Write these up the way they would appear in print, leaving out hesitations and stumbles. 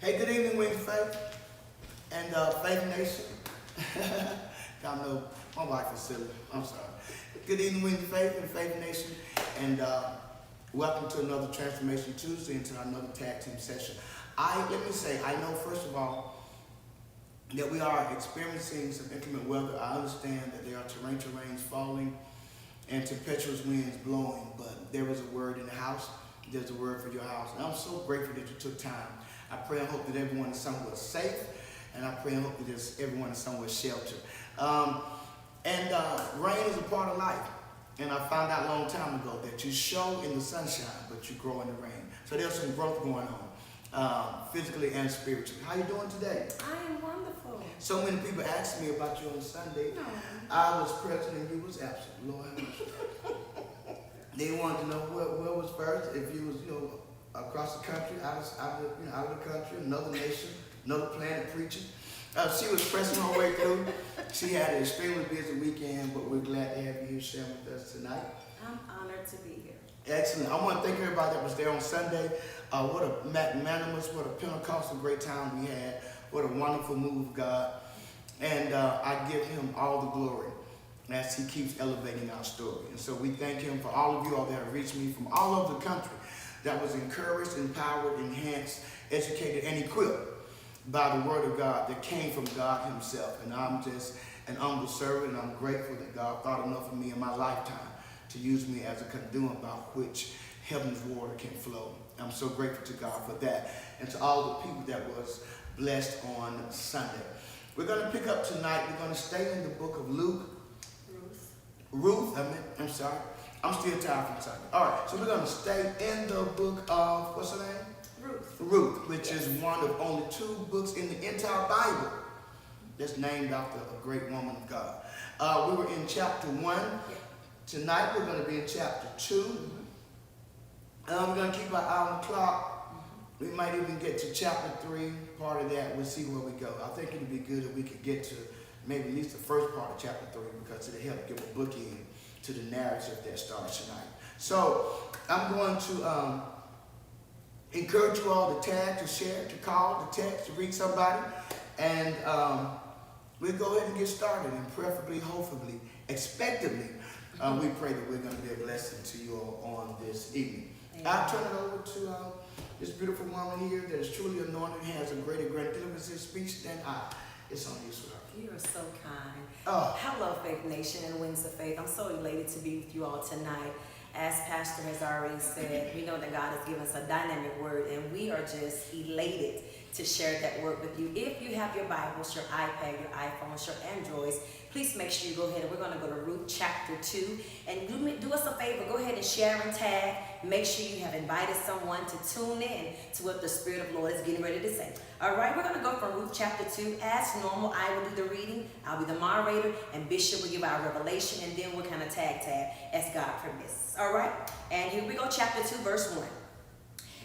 Hey, good evening, Wings Faith and Faith Nation. I know my wife is silly. I'm sorry. Good evening, Wings Faith and Faith Nation, and welcome to another Transformation Tuesday and to another tag team session. Let me say, I know first of all that we are experiencing some inclement weather. I understand that there are torrential rains falling and tempestuous winds blowing, but there is a word in the house. There's a word for your house, and I'm so grateful that you took time. I pray and hope that everyone is somewhere safe, and I pray and hope that everyone is somewhere sheltered. Rain is a part of life, and I found out a long time ago that you show in the sunshine, but you grow in the rain. So there's some growth going on, physically and spiritually. How you doing today? I am wonderful. So many people asked me about you on Sunday. No. I was present and you was absent. Lord have mercy. They wanted to know where was first, if you was, across the country, out of the country, another nation, another planet preaching. She was pressing her way through. She had an extremely busy weekend, but we're glad to have you here sharing with us tonight. I'm honored to be here. Excellent. I want to thank everybody that was there on Sunday. What a magnanimous, what a Pentecostal great time we had. What a wonderful move of God. And I give him all the glory as he keeps elevating our story. And so we thank him for all of you all that have reached me from all over the country that was encouraged, empowered, enhanced, educated, and equipped by the word of God that came from God himself. And I'm just an humble servant, and I'm grateful that God thought enough of me in my lifetime to use me as a conduit by which heaven's water can flow. I'm so grateful to God for that, and to all the people that was blessed on Sunday. We're going to pick up tonight. We're going to stay in the book of Ruth, I'm sorry. I'm still tired from Sunday. All right, so we're going to stay in the book of, what's her name? Ruth, which is one of only 2 books in the entire Bible that's named after a great woman of God. We were in chapter 1. Tonight we're going to be in chapter 2. We're going to keep our eye on the clock. We might even get to chapter 3, part of that. We'll see where we go. I think it'd be good if we could get to maybe at least the first part of chapter 3, because it'll help give a bookend to the narrative that starts tonight. So I'm going to encourage you all to tag, to share, to call, to text, to reach somebody. And we'll go ahead and get started, and preferably, hopefully, expectedly, we pray that we're going to be a blessing to you all on this evening. I'll turn it over to this beautiful woman here that is truly anointed and has a greater deliverance in speech than I. It's on you, sweetheart. You are so kind. Hello, Faith Nation and Wings of Faith. I'm so elated to be with you all tonight. As Pastor has already said, we know that God has given us a dynamic word, and we are just elated to share that word with you. If you have your Bibles, your iPad, your iPhones, your Androids, please make sure you go ahead, and we're going to go to Ruth chapter 2. And do us a favor, go ahead and share and tag. Make sure you have invited someone to tune in to what the Spirit of the Lord is getting ready to say. All right, we're going to go from Ruth chapter 2. As normal, I will do the reading. I'll be the moderator, and Bishop will give our revelation, and then we'll kind of tag as God permits. All right, and here we go, chapter 2, verse 1.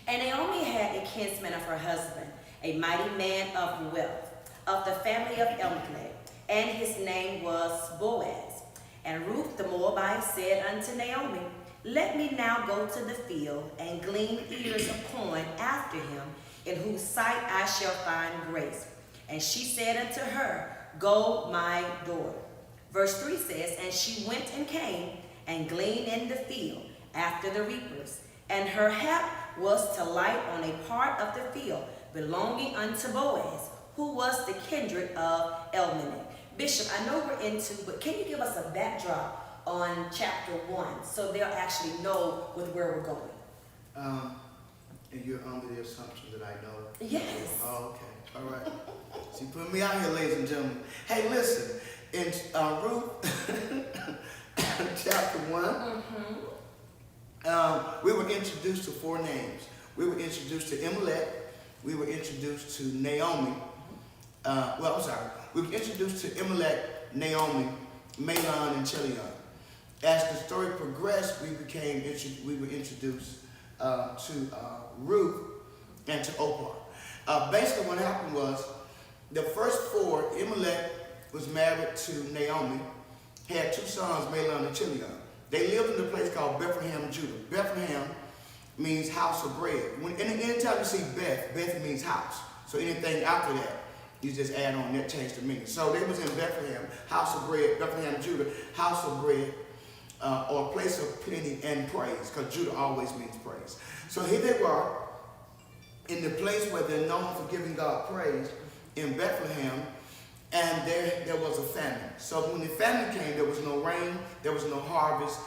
And Naomi had a kinsman of her husband, a mighty man of wealth, of the family of Elimelech, and his name was Boaz. And Ruth the Moabite said unto Naomi, Let me now go to the field and glean ears of corn after him, in whose sight I shall find grace. And she said unto her, Go, my daughter. Verse 3 says, And she went and came and gleaned in the field after the reapers. And her hap was to light on a part of the field belonging unto Boaz, who was the kindred of Elimelech. Bishop, I know we're into, but can you give us a backdrop on chapter 1 so they'll actually know with where we're going? And you're under the assumption that I know? Yes. Oh, okay. All right. So you put me out here, ladies and gentlemen. Hey, listen. In Ruth chapter 1, we were introduced to 4 names. We were introduced to Elimelech. We were introduced to Naomi. We were introduced to Elimelech, Naomi, Mahlon, and Chilion. As the story progressed, we were introduced to Ruth and to Oprah. Basically, what happened was the first 4, Elimelech was married to Naomi, had 2 sons, Mahlon and Chilion. They lived in a place called Bethlehem, Judah. Bethlehem means house of bread. Anytime you see Beth, Beth means house. So anything after that, you just add on, that changed the meaning. So they was in Bethlehem, house of bread, Bethlehem, Judah, house of bread, or a place of plenty and praise, because Judah always means praise. So here they were, in the place where they're known for giving God praise, in Bethlehem, and there was a famine. So when the famine came, there was no rain, there was no harvest,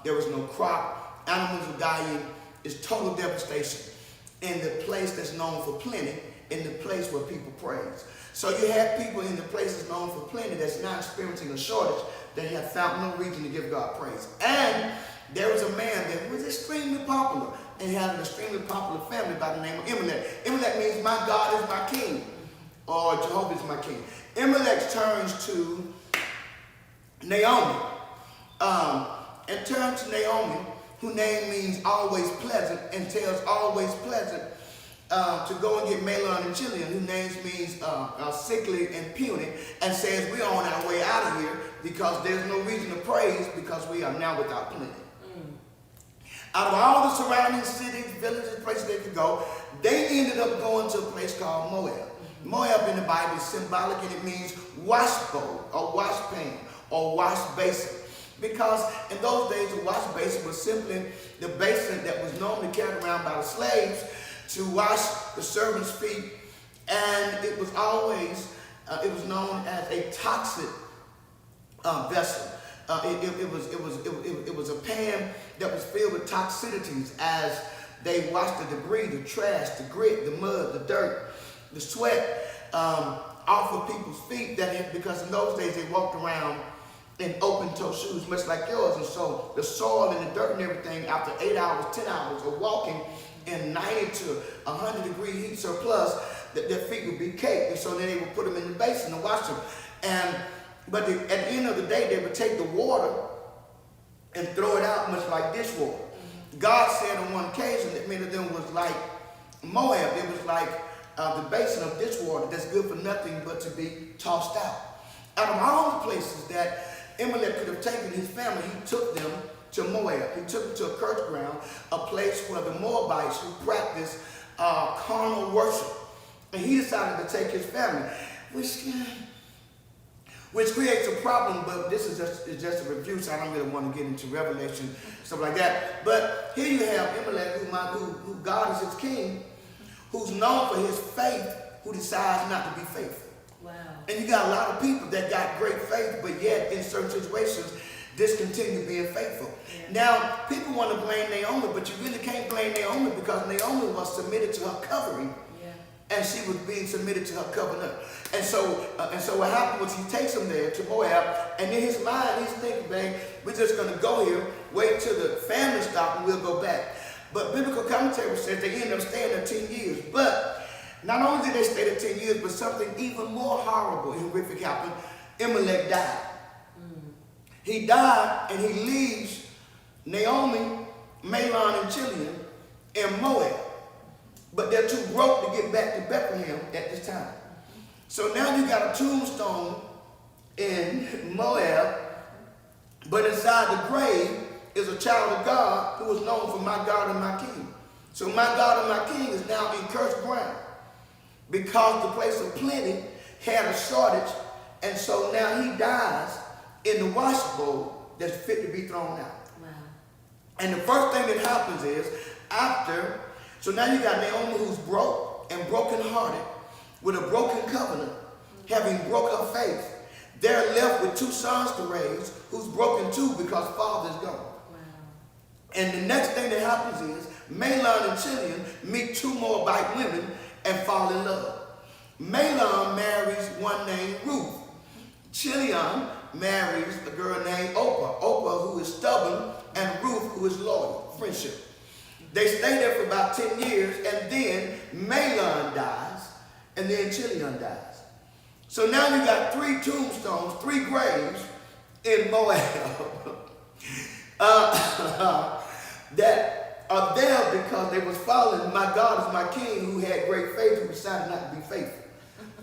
there was no crop, animals were dying. It's total devastation in the place that's known for plenty, in the place where people praise. So you have people in the places known for plenty that's not experiencing a shortage, that have found no reason to give God praise. And there was a man that was extremely popular and had an extremely popular family by the name of Elimelech. Elimelech means my God is my king, or Jehovah is my king. Elimelech turns to Naomi, and turns to Naomi, whose name means always pleasant, and tells always pleasant to go and get Mahlon and Chilion, whose names means sickly and puny, and says we're on our way out of here because there's no reason to praise because we are now without plenty. Out of all the surrounding cities, villages, places they could go, they ended up going to a place called Moab. Moab in the Bible is symbolic, and it means wash bowl or wash pan or wash basin. Because in those days, a wash basin was simply the basin that was normally carried around by the slaves to wash the servants' feet, and it was always, it was known as a toxic vessel. It was a pan that was filled with toxicities as they washed the debris, the trash, the grit, the mud, the dirt, the sweat off of people's feet. Because in those days they walked around in open-toe shoes, much like yours, and so the soil and the dirt and everything, after 8 hours, 10 hours of walking in 90 to 100 degree heat surplus, their feet would be caked, and so then they would put them in the basin and wash them. But at the end of the day, they would take the water and throw it out much like dishwater. God said on one occasion that many of them was like Moab. It was like the basin of dishwater that's good for nothing but to be tossed out. Out of all the places that Elimelech could have taken his family, he took them to Moab. He took them to a cursed ground, a place where the Moabites who practiced carnal worship. And he decided to take his family, which creates a problem, but this is just a review, so I don't really want to get into Revelation, stuff like that. But here you have Elimelech, who God is his king, who's known for his faith, who decides not to be faithful. Wow. And you got a lot of people that got great faith, but yet in certain situations, discontinue being faithful. Yeah. Now, people want to blame Naomi, but you really can't blame Naomi because Naomi was submitted to her covering. And she was being submitted to her covenant. And so what happened was he takes them there to Moab, and in his mind he's thinking, man, we're just going to go here, wait till the famine stops, and we'll go back. But biblical commentary says they ended up staying there 10 years. But not only did they stay there 10 years, but something even more horrible and horrific happened. Elimelech died. He died, and he leaves Naomi, Mahlon, and Chilion in Moab. But they're too broke to get back to Bethlehem at this time. So now you got a tombstone in Moab, but inside the grave is a child of God who is known for my God and my King. So my God and my King is now in cursed ground because the place of plenty had a shortage, and so now he dies in the wash bowl that's fit to be thrown out. Wow. And the first thing that happens is so now you got Naomi who's broke and brokenhearted with a broken covenant, having broke her faith. They're left with 2 sons to raise who's broken too because father's gone. Wow. And the next thing that happens is Mahlon and Chilion meet 2 Moabite women and fall in love. Mahlon marries one named Ruth. Chilion marries a girl named Oprah who is stubborn, and Ruth who is loyal, friendship. They stay there for about 10 years, and then Mahlon dies, and then Chilion dies. So now you got 3 tombstones, 3 graves in Moab that are there because they was following my God is my King, who had great faith, who decided not to be faithful.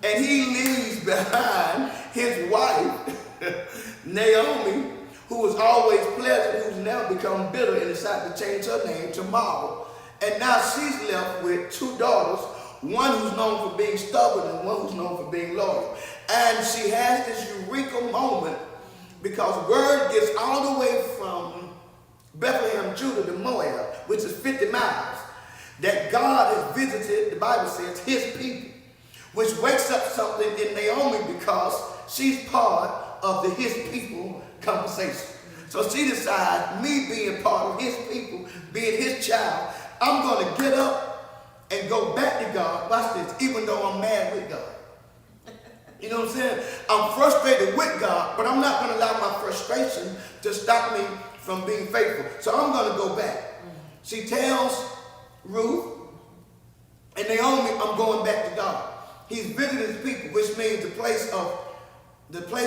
And he leaves behind his wife, Naomi, who was always pleasant, who's now become bitter and decided to change her name to Mara. And now she's left with two daughters, one who's known for being stubborn and one who's known for being loyal. And she has this eureka moment because word gets all the way from Bethlehem, Judah to Moab, which is 50 miles, that God has visited, the Bible says, his people, which wakes up something in Naomi because she's part of the his people conversation. So she decides, me being part of his people, being his child, I'm going to get up and go back to God, watch this, even though I'm mad with God. You know what I'm saying? I'm frustrated with God, but I'm not going to allow my frustration to stop me from being faithful. So I'm going to go back. She tells Ruth and Naomi, I'm going back to God. He's visited his people, which means the place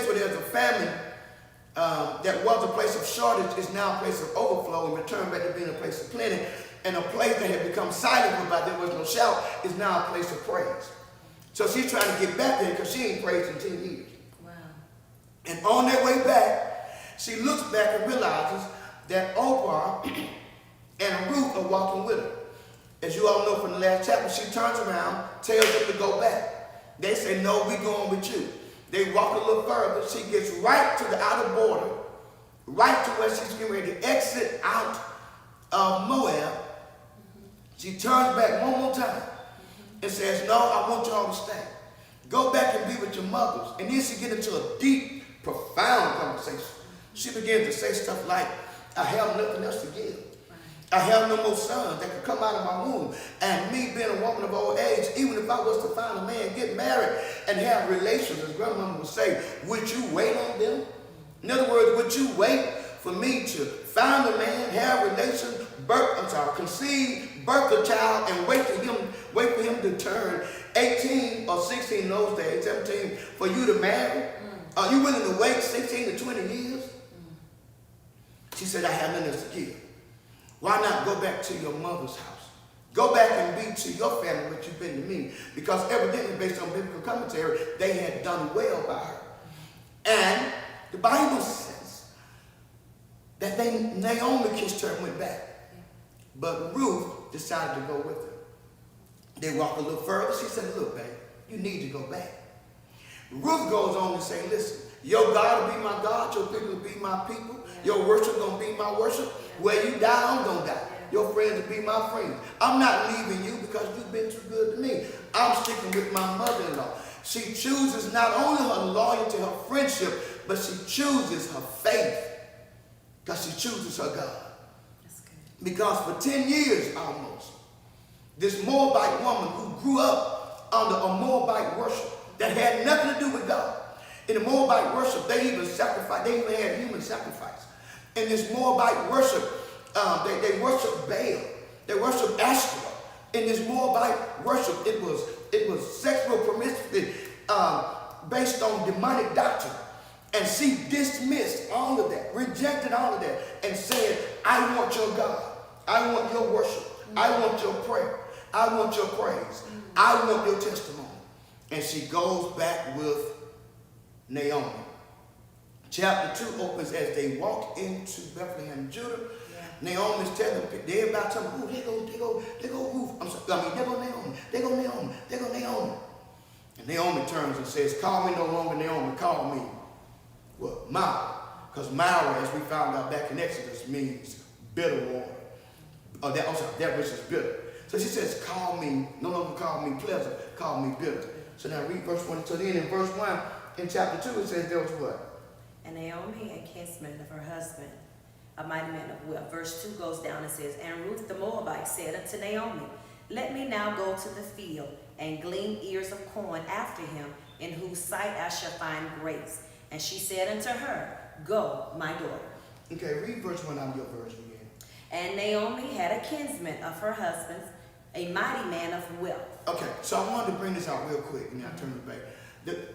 where there's a famine that was a place of shortage is now a place of overflow and returned back to being a place of plenty. And a place that had become silent whereby there was no shout is now a place of praise. So she's trying to get back there because she ain't praised in 10 years. Wow. And on their way back, she looks back and realizes that Oprah and Ruth are walking with her. As you all know from the last chapter, she turns around, tells them to go back. They say, no, we're going with you. They walk a little further. She gets right to the outer border, right to where she's getting ready to exit out of Moab. She turns back one more time and says, no, I want y'all to stay. Go back and be with your mothers. And then she gets into a deep, profound conversation. She begins to say stuff like, I have nothing else to give. I have no more sons that could come out of my womb. And me being a woman of old age, even if I was to find a man, get married, and have relations, as grandmama would say, would you wait on them? In other words, would you wait for me to find a man, have relations, conceive, birth a child, and wait for him to turn 18 or 16 in those days, 17, for you to marry? Are you willing to wait 16 to 20 years? She said, I have nothing else to give. Why not go back to your mother's house? Go back and be to your family what you've been to me. Because evidently, based on biblical commentary, they had done well by her. And the Bible says that Naomi kissed her and went back. But Ruth decided to go with her. They walk a little further. She said, look, babe, you need to go back. Ruth goes on to say, listen, your God will be my God, your people will be my people, your worship going to be my worship. Where you die, I'm going to die. Your friends will be my friends. I'm not leaving you because you've been too good to me. I'm sticking with my mother-in-law. She chooses not only her loyalty, her friendship, but she chooses her faith because she chooses her God. That's good. Because for 10 years almost, this Moabite woman who grew up under a Moabite worship that had nothing to do with God. In the Moabite worship, they even had human sacrifice. In this Moabite worship, they worship Baal. They worship Ashtoreth. In this Moabite worship, it was sexual promiscuity based on demonic doctrine. And she dismissed all of that, rejected all of that, and said, I want your God. I want your worship. I want your prayer. I want your praise. I want your testimony. And she goes back with Naomi. Chapter 2 opens as they walk into Bethlehem, Judah. Naomi's telling them, they're about to tell them, they go Ruth. They go Naomi. They go Naomi. They go Naomi. And Naomi turns and says, call me no longer Naomi, call me, what, Mara. Because Mara, as we found out back in Exodus, means bitter water. That which is bitter. So she says, call me, no longer call me pleasant, call me bitter. So now read verse 1. So then in verse 1, in chapter 2, it says there was what? And Naomi, a kinsman of her husband, a mighty man of wealth. Verse 2 goes down and says, and Ruth the Moabite said unto Naomi, let me now go to the field and glean ears of corn after him, in whose sight I shall find grace. And she said unto her, go, my daughter. Okay, read verse 1 out of your version again. And Naomi had a kinsman of her husband's, a mighty man of wealth. Okay, so I wanted to bring this out real quick, and I'll turn it back.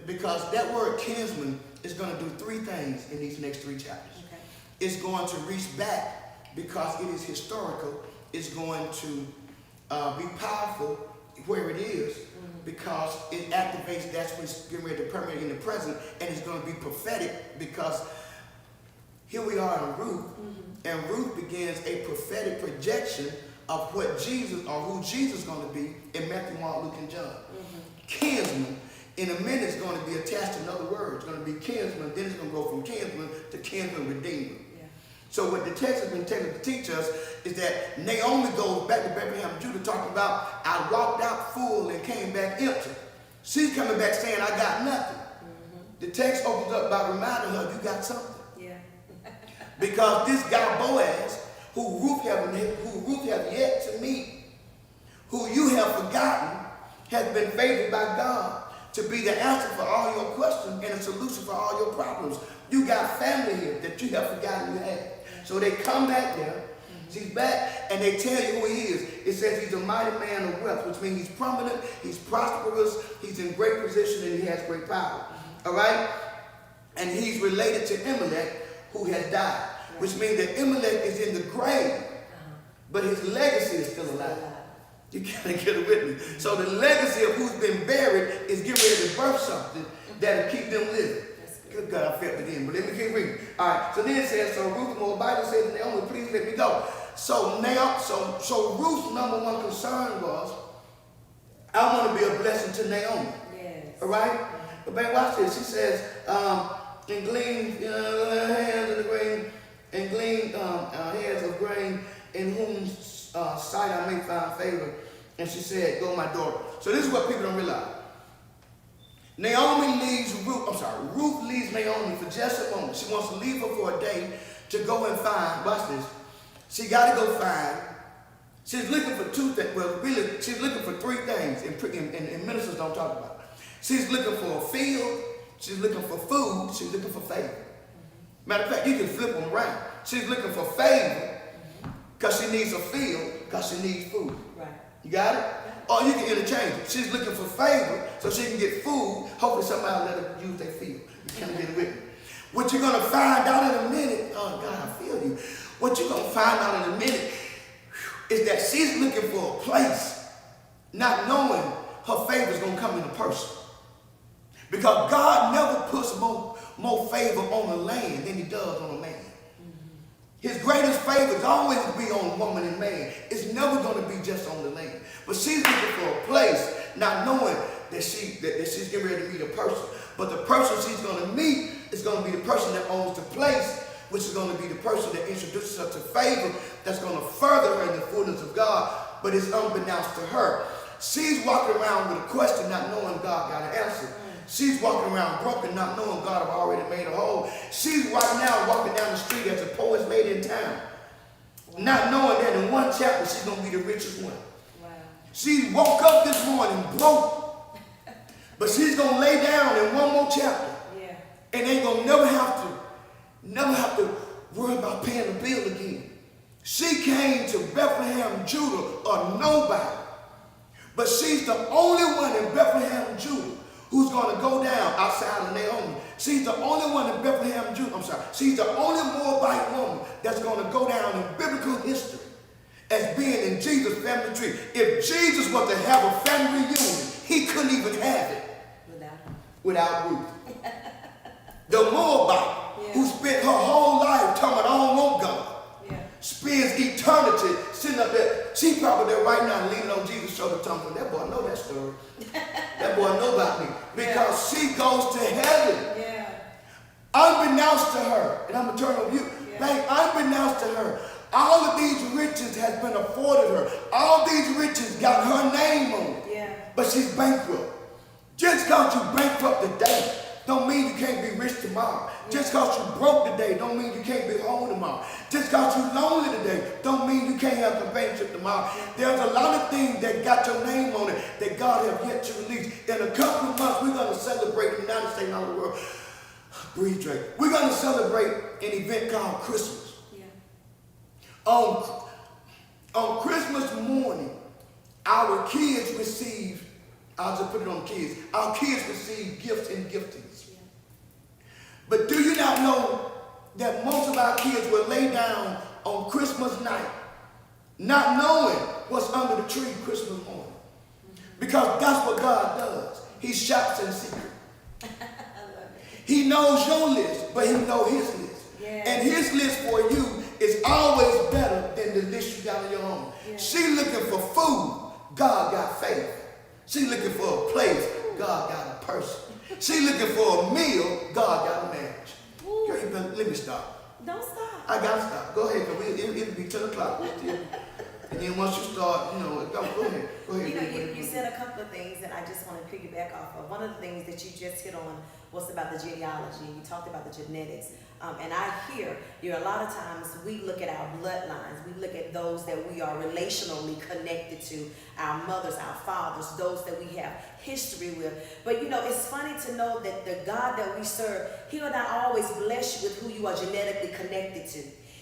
Because that word kinsman is going to do three things in these next 3 chapters. Okay. It's going to reach back because it is historical. It's going to be powerful where it is because it activates that's what's getting ready to permeate in the present, and it's going to be prophetic because here we are in Ruth, and Ruth begins a prophetic projection of what Jesus or who Jesus is going to be in Matthew, Mark, Luke, and John. Kinsman, in a minute, is going to be attached to another word. It's going to be kinsman, then it's going to go from kinsman to kinsman redeemer. So what the text has been taken to teach us is that Naomi goes back to Bethlehem, Judah, talking about, I walked out full and came back empty. She's coming back saying, I got nothing. The text opens up by reminding her, you got something. Because this guy Boaz, who Ruth have yet to meet, who you have forgotten, has been favored by God to be the answer for all your questions and a solution for all your problems. You got family here that you have forgotten you had. So they come back there, she's back, and they tell you who he is. It says he's a mighty man of wealth, which means he's prominent, he's prosperous, he's in great position, and he has great power. All right? And he's related to Elimelech, who has died, which means that Elimelech is in the grave, but his legacy is still alive. You gotta get it with me. So the legacy of who's been buried is getting ready to birth something that'll keep them living. Good God, I felt it in, but let me keep reading. All right, so then it says, so Ruth the Moabite said to Naomi, please let me go. So Ruth's number one concern was, I want to be a blessing to Naomi. All right? But babe, watch this. She says, and glean hands of the grain, and glean heads of grain, in whose sight I may find favor. And she said, go, my daughter. So this is what people don't realize. Ruth leaves Naomi for just a moment. She wants to leave her for a day to go and find, watch this. She got to go find, she's looking for two things. Well, really, she's looking for three things, and ministers don't talk about it. She's looking for a field, she's looking for food, she's looking for favor. Matter of fact, you can flip them around. She's looking for favor because she needs a field, because she needs food. Right. You got it? Or you can interchange it. She's looking for favor so she can get food. Hopefully somebody will let her use their field. You can't get it with me. What you're going to find out in a minute, oh God, I feel you. What you're going to find out in a minute is that she's looking for a place, not knowing her favor is going to come in a person. Because God never puts more favor on a land than he does on a man. His greatest favor is always to be on woman and man. It's never going to be just on the land. But she's looking for a place, not knowing that she's getting ready to meet a person. But the person she's going to meet is going to be the person that owns the place, which is going to be the person that introduces her to favor, that's going to further her in the fullness of God, but it's unbeknownst to her. She's walking around with a question, not knowing God got an answer. She's walking around broken, not knowing God have already made her whole. She's right now walking down the street as the poorest lady in town, not knowing that in one chapter she's going to be the richest one. Wow. She woke up this morning broke, but she's going to lay down in one more chapter, and ain't going to never have to worry about paying the bill again. She came to Bethlehem, Judah, a nobody, but she's the only one in Bethlehem, Judah, who's going to go down outside of Naomi. She's the only one in Bethlehem, Judah. She's the only Moabite woman that's going to go down in biblical history as being in Jesus' family tree. If Jesus was to have a family reunion, he couldn't even have it without Ruth. The Moabite who spent her whole life talking about, I don't want God. Spends eternity sitting up there. She probably there right now leaning on Jesus' shoulder talking, that boy know that story. That boy know about me. Because she goes to heaven. Unbeknownst to her. And I'm going to turn on you. Babe, unbeknownst to her, all of these riches has been afforded her. All these riches got her name on it. But she's bankrupt. Just because you bankrupt today don't mean you can't be rich tomorrow. Just because you broke today don't mean you can't be whole tomorrow. Just because you're lonely today don't mean you can't have companionship tomorrow. There's a lot of things that got your name on it that God has yet to release. In a couple of months, we're going to celebrate in the United States and all the world. Breathe, Drake. We're going to celebrate an event called Christmas. On Christmas morning, our kids receive, I'll just put it on kids, our kids receive gifts and giftings. But do you not know that most of our kids will lay down on Christmas night not knowing what's under the tree Christmas morning? Because that's what God does. He shops in secret. He knows your list, but he knows his list. And his list for you is always better than the list you got on your own. Yes. She looking for food, God got faith. She looking for a place, God got a person. She looking for a meal, God got a marriage. Girl, let me stop. Don't stop. I gotta stop. Go ahead, because it'll be 10 o'clock. And then once you start, go ahead. Go ahead. You said a couple of things that I just want to piggyback off of. One of the things that you just hit on was about the genealogy. You talked about the genetics. And I hear a lot of times we look at our bloodlines. We look at those that we are relationally connected to, our mothers, our fathers, those that we have history with. But it's funny to know that the God that we serve, he will not always bless you with who you are genetically connected to.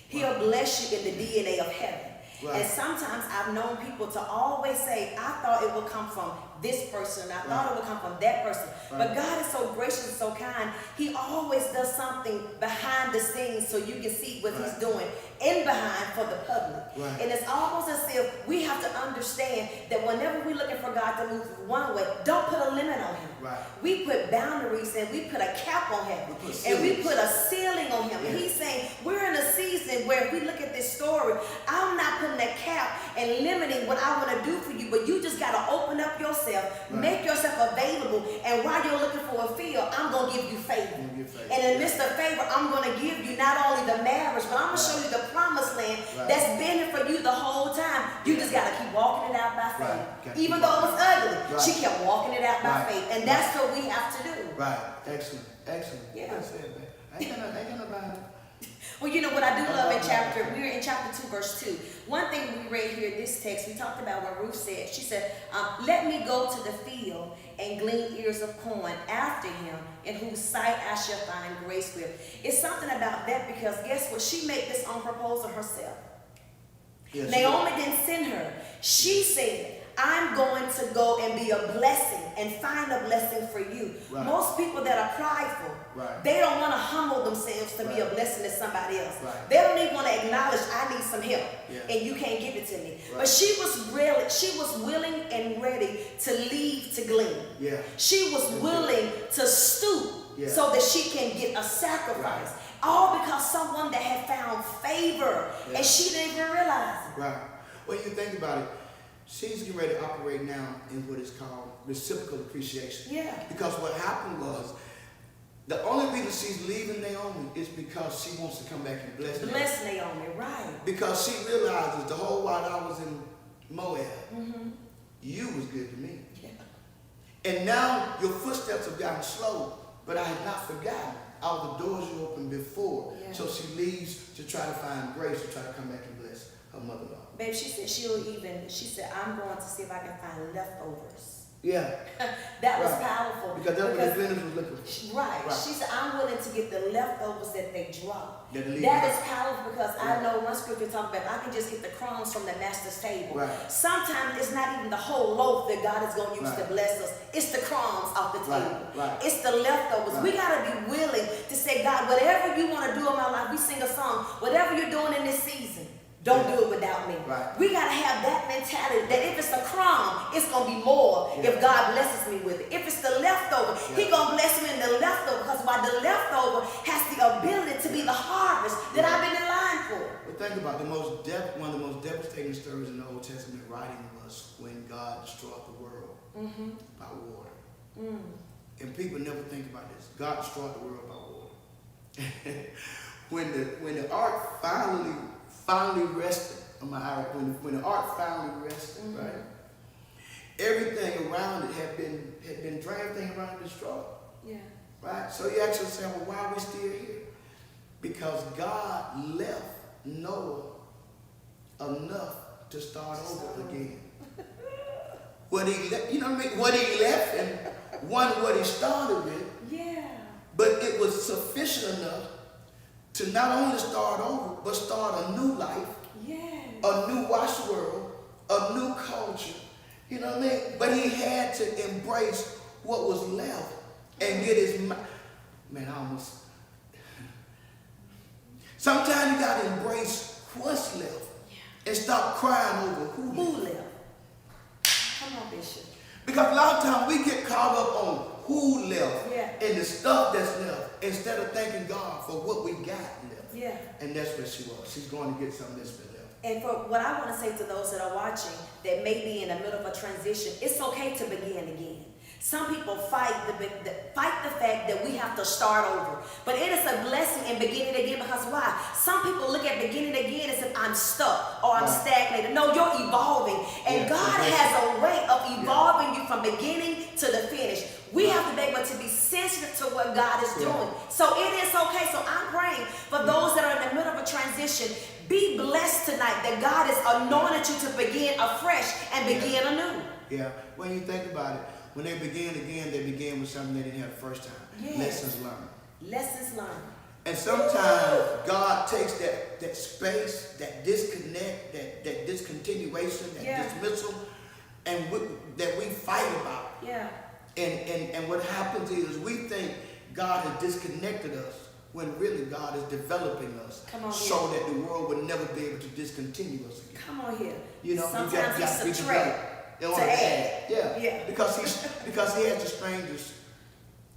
He'll bless you in the DNA of heaven. Right. And sometimes I've known people to always say, I thought it would come from this person, I thought it would come from that person. Right. But God is so gracious and so kind. He always does something behind the scenes so you can see what he's doing in behind for the public. Right. And it's almost as if we have to understand that whenever we're looking for God to move one way, don't put a limit on him. Right. We put boundaries and we put a cap on him. And we put a ceiling on him. Yeah. And he's saying, we're in a season where if we look at this story, I'm not putting a cap and limiting what I want to do for you, but you just got to open up yourself, make yourself available, and while you're looking for a field, I'm going to give you favor. And in the midst of favor, I'm going to give you not only the marriage, but I'm going to show you the promised land that's been here for you the whole time. You just got to keep walking it out by faith. Even though it was ugly, she kept walking it out by faith. And that's what we have to do. Right. Excellent. Yeah. That's it, man. I ain't gonna about it. Well, what I do love we're in chapter 2, verse 2. One thing we read here in this text, we talked about what Ruth said. She said, let me go to the field and glean ears of corn after him, in whose sight I shall find grace with. It's something about that because guess what? She made this own proposal herself. Yes, Naomi didn't send her. She said, I'm going to go and be a blessing and find a blessing for you. Right. Most people that are prideful, they don't want to humble themselves to be a blessing to somebody else. Right. They don't even want to acknowledge, I need some help, and you can't give it to me. Right. But she was willing and ready to leave to glean. Yeah. She was willing to stoop so that she can get a sacrifice. Right. All because someone that had found favor, and she didn't even realize it. Right. Well, you think about it. She's getting ready to operate now in what is called reciprocal appreciation. Yeah. Because what happened was, the only reason she's leaving Naomi is because she wants to come back and bless Naomi. Bless Naomi, right. Because she realizes the whole while I was in Moab, you was good to me. Yeah. And now your footsteps have gotten slow, but I had not forgotten all the doors you opened before. Yeah. So she leaves to try to find grace to try to come back and bless her mother-in-law. Babe, she said she said, I'm going to see if I can find leftovers. Yeah. That was powerful. Because that's what the vendors was looking for. Right. She said, I'm willing to get the leftovers that they drop. That is powerful because I know one scripture talks about I can just get the crumbs from the master's table. Right. Sometimes it's not even the whole loaf that God is going to use to bless us. It's the crumbs off the table. Right. It's the leftovers. Right. We got to be willing to say, God, whatever you want to do in my life, we sing a song, whatever you're doing in this season, don't do it without me. Right. We got to have that mentality that if it's a crumb, it's going to be more if God blesses me with it. If it's the leftover, He going to bless me in the leftover because while the leftover has the ability to be the harvest that I've been in line for. But think about one of the most devastating stories in the Old Testament writing was when God destroyed the world by water. And people never think about this. God destroyed the world by water. when the ark finally rested on my ark, when the ark finally rested, right? Everything around it had been drained, everything around it destroyed. Yeah. Right? So you ask yourself, well, why are we still here? Because God left Noah enough to start over again. What he left and what he started with. Yeah. But it was sufficient enough to not only start over, but start a new life, a new watch world, a new culture. You know what I mean? But he had to embrace what was left and get his mind. Man, I almost. Sometimes you got to embrace what's left and stop crying over who left. Come on, Bishop. Because a lot of times we get caught up on who left And the stuff that's left, instead of thanking God for what we got left. Yeah. And that's where she was. She's going to get something that's been left. And for what I want to say to those that are watching that may be in the middle of a transition, it's okay to begin again. Some people fight the fact that we have to start over. But it is a blessing in beginning again, because why? Some people look at beginning again as if I'm stuck or I'm stagnated. No, you're evolving. And God has a way of evolving you from beginning to the finish. We have to be able to be sensitive to what God is doing. So it is okay. So I'm praying for those that are in the middle of a transition. Be blessed tonight that God has anointed you to begin afresh and begin anew. Yeah. When you think about it, when they began again, they began with something they didn't have the first time. Yes. Lessons learned. Lessons learned. And sometimes God takes that space, that disconnect, that discontinuation, that dismissal, and that we fight about. Yeah. And what happens is we think God has disconnected us when really God is developing us so that the world would never be able to discontinue us again. Come on here. You know, sometimes you it's subtract. To add. Yeah. Because he has the strangest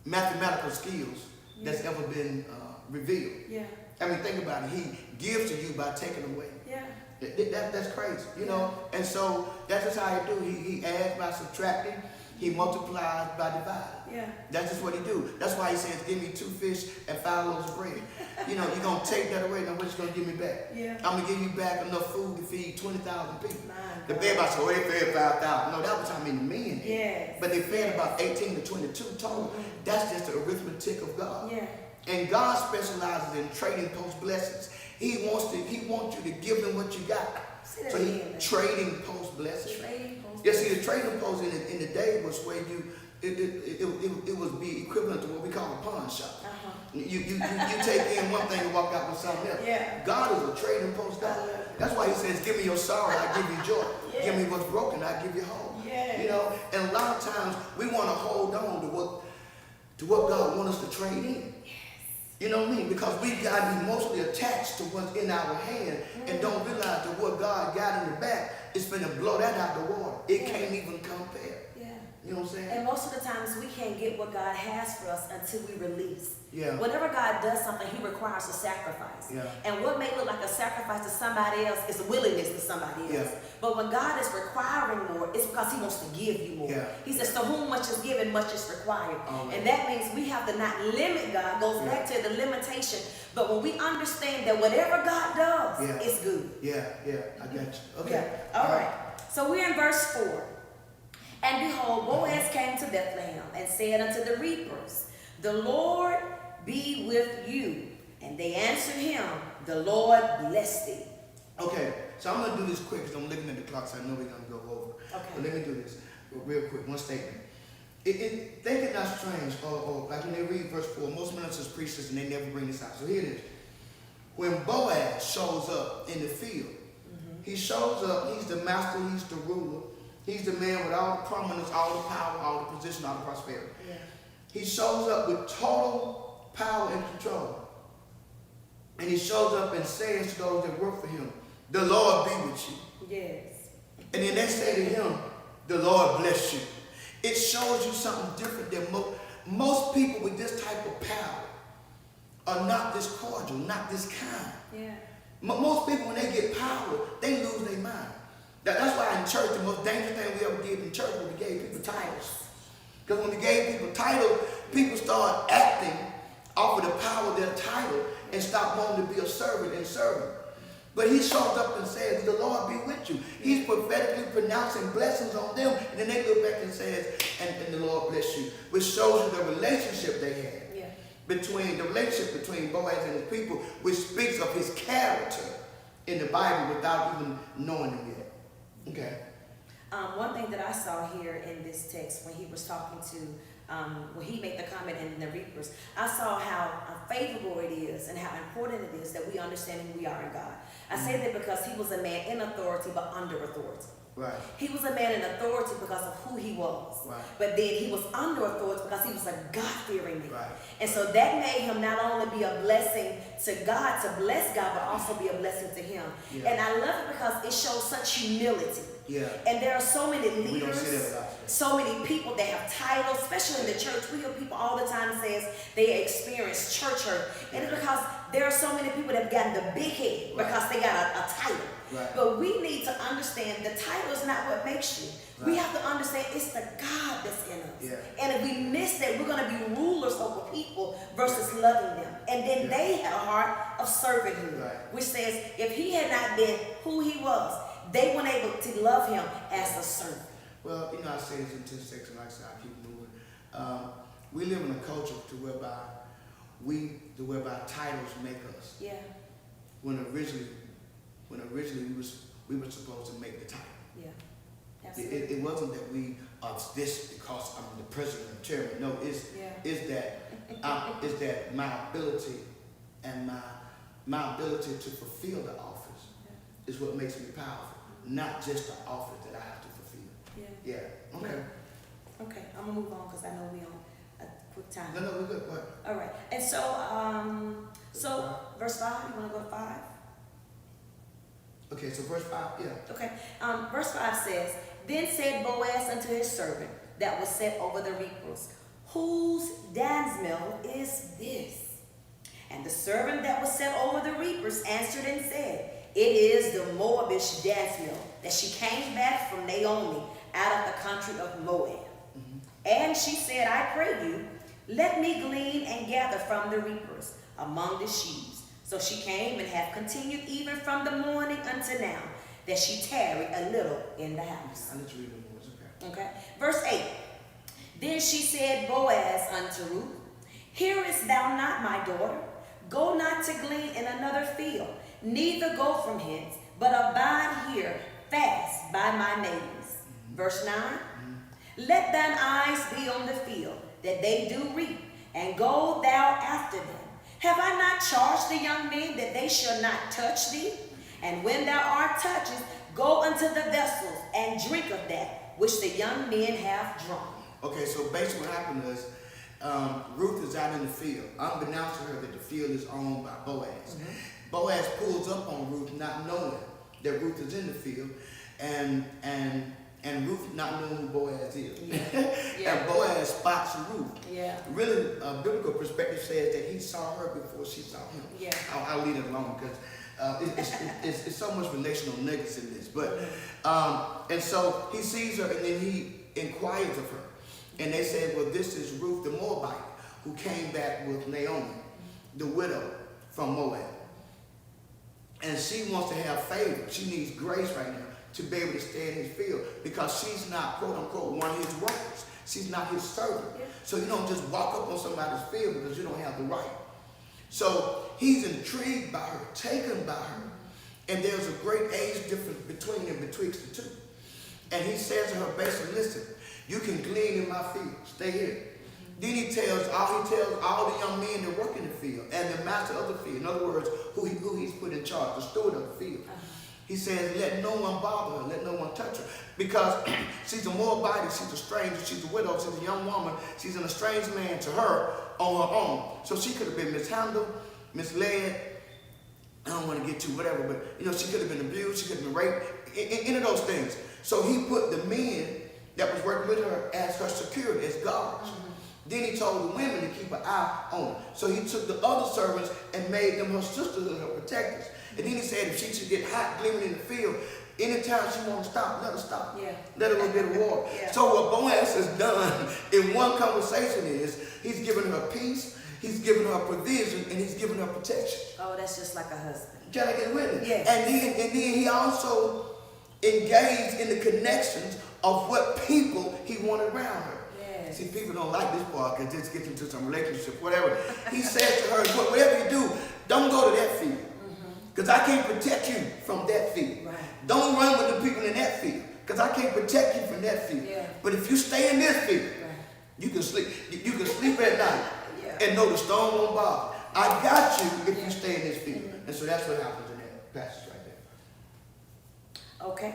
mathematical skills that's ever been revealed. Yeah. I mean, think about it. He gives to you by taking away. Yeah. That's crazy, you know. And so that's just how he do. He adds by subtracting. He multiplies by dividing. Yeah. That's just what he do. That's why he says, give me 2 fish and 5 loaves of bread. You know, you're going to take that away. Now what you going to give me back? Yeah. I'm going to give you back enough food to feed 20,000 people. The God. bed about so they fed 5,000. No, that was how many men. Yes. But they fed about 18 to 22 total. That's just the arithmetic of God. Yeah. And God specializes in trading post blessings. He wants you to give them what you got. So he's trading post blessings. See, the trading post in the day was where it was be equivalent to what we call a pawn shop. You take in one thing and walk out with something else. Yeah. God is a trading post God. That's why he says, give me your sorrow, I give you joy. Give me what's broken, I give you hope. Yeah. You know, and a lot of times we want to hold on to what God wants us to trade in. You know what I mean? Because we got to be mostly attached to what's in our hand and don't realize that what God got in the back is finna blow that out the water. It can't even compare. Yeah. You know what I'm saying? And most of the times we can't get what God has for us until we release. Yeah. Whenever God does something, he requires a sacrifice. Yeah. And what may look like a sacrifice to somebody else is willingness to somebody else. Yeah. But when God is requiring more, it's because he wants to give you more. Yeah. He says, to whom much is given, much is required. Oh, and that means we have to not limit God. Goes back to the limitation. But when we understand that whatever God does, it's good. Yeah, I got you. Okay. Yeah. All right. So we're in verse 4. And behold, Boaz came to Bethlehem and said unto the reapers, the Lord be with you. And they answered him, the Lord bless thee. Okay, so I'm going to do this quick because I'm looking at the clock, so I know we're going to go over. Okay. But let me do this real quick, one statement. Think it not strange, or like when they read verse 4, most ministers preach this and they never bring this out. So here it is. When Boaz shows up in the field, he shows up, he's the master, he's the ruler, he's the man with all the prominence, all the power, all the position, all the prosperity. Yeah. He shows up with total power and control. And he shows up and says to those that work for him, the Lord be with you. Yes. And then they say to him, the Lord bless you. It shows you something different than most people with this type of power are not this cordial, not this kind. Yeah. Most people, when they get power, they lose their mind. That's why in church, the most dangerous thing we ever did in church was we gave people titles. Because when we gave people titles, people start acting off of the power of their title and stop wanting to be a servant and servant. But he shows up and says, the Lord be with you. He's prophetically pronouncing blessings on them. And then they look back and says, and the Lord bless you. Which shows you the relationship they had. The relationship between Boaz and his people, which speaks of his character in the Bible without even knowing him yet. Okay. One thing that I saw here in this text when he was talking to, when he made the comment in the reapers, I saw how favorable it is and how important it is that we understand who we are in God. I say that because he was a man in authority but under authority. Right. He was a man in authority because of who he was. Right. But then he was under authority because he was a God-fearing man. Right. And so that made him not only be a blessing to God, to bless God, but also be a blessing to him. Yeah. And I love it because it shows such humility. Yeah. And there are so many We don't see leaders, that a lot. so many people that have titles, especially in the church. We hear people all the time says they experience church hurt. And it's because there are so many people that have gotten the big head because they got a title. Right. But we need to understand the title is not what makes you. Right. We have to understand it's the God that's in us. Yeah. And if we miss that, we're going to be rulers over people versus loving them. And then they had a heart of servanthood, which says if he had not been who he was, they weren't able to love him as a servant. Well, I say this in 10 seconds, like I said, I keep moving. We live in a culture whereby titles make us. Yeah. When originally we were supposed to make the title. Yeah. Absolutely. It wasn't that we are this because I'm the president or chairman. No, is that my ability and my ability to fulfill the office is what makes me powerful, not just the office that I have to fulfill. Yeah. Okay. Okay, I'm gonna move on because I know we on a quick time. No, we're good. What? All right, and so verse 5. You want to go to 5? Okay, so verse 5. Yeah. Okay. Verse 5 says, "Then said Boaz unto his servant that was set over the reapers, Whose dansmill is this? And the servant that was set over the reapers answered and said, It is the Moabish dansmill, that she came back from Naomi out of the country of Moab. Mm-hmm. And she said, I pray you, let me glean and gather from the reapers among the sheaves. So she came and hath continued even from the morning unto now, that she tarried a little in the house." I'll let you read the words, okay? Okay. Verse 8. "Then she said, Boaz unto Ruth, Hearest thou not, my daughter? Go not to glean in another field, neither go from hence, but abide here fast by my maidens." Mm-hmm. Verse 9. Mm-hmm. "Let thine eyes be on the field, that they do reap, and go thou after them. Have I not charged the young men that they shall not touch thee? And when thou art touched, go unto the vessels and drink of that which the young men have drawn." Okay, so basically what happened is Ruth is out in the field. Unbeknownst to her that the field is owned by Boaz. Mm-hmm. Boaz pulls up on Ruth not knowing that Ruth is in the field, and Ruth not knowing who Boaz is. Yeah. Yeah. And Boaz spots Ruth. Yeah. Really, a biblical perspective says that he saw her before she saw him. Yeah. I'll leave it alone because it's so much relational nuggets in this. But and so he sees her and then he inquires of her. And they said, well, this is Ruth the Moabite who came back with Naomi, the widow from Moab. And she wants to have favor. She needs grace right now to be able to stay in his field because she's not, quote unquote, one of his workers. She's not his servant. Yeah. So you don't just walk up on somebody's field because you don't have the right. So he's intrigued by her, taken by her. And there's a great age difference between them, betwixt the two. And he says to her, basically, listen, you can glean in my field. Stay here. Mm-hmm. Then he tells all the young men that work in the field and the master of the field. In other words, who he's put in charge, the steward of the field. Uh-huh. He says, let no one bother her. Let no one touch her. Because she's a Moabite. She's a stranger. She's a widow. She's a young woman. She's an estranged man to her on her own. So she could have been mishandled, misled. I don't want to get to whatever, but she could have been abused. She could have been raped. Any of those things. So he put the men that was working with her as her security, as guards. Mm-hmm. Then he told the women to keep an eye on her. So he took the other servants and made them her sisters and her protectors. And then he said if she should get hot gleaming in the field, anytime she wants to stop, let her stop. Yeah. Let her go get a water. Yeah. So what Boaz has done in one conversation is he's given her peace, he's given her provision, and he's given her protection. Oh, that's just like a husband. Can I get with it? Yes. And then he also engaged in the connections of what people he wanted around her. Yes. See, people don't like this part because this gets into some relationship, whatever. He says to her, whatever you do, don't go to that field. Because I can't protect you from that field. Right. Don't run with the people in that field. Because I can't protect you from that field. Yeah. But if you stay in this field, right, you can sleep. You can sleep at night and know the storm won't bother. I got you if you stay in this field. Mm-hmm. And so that's what happens in that passage right there. Okay.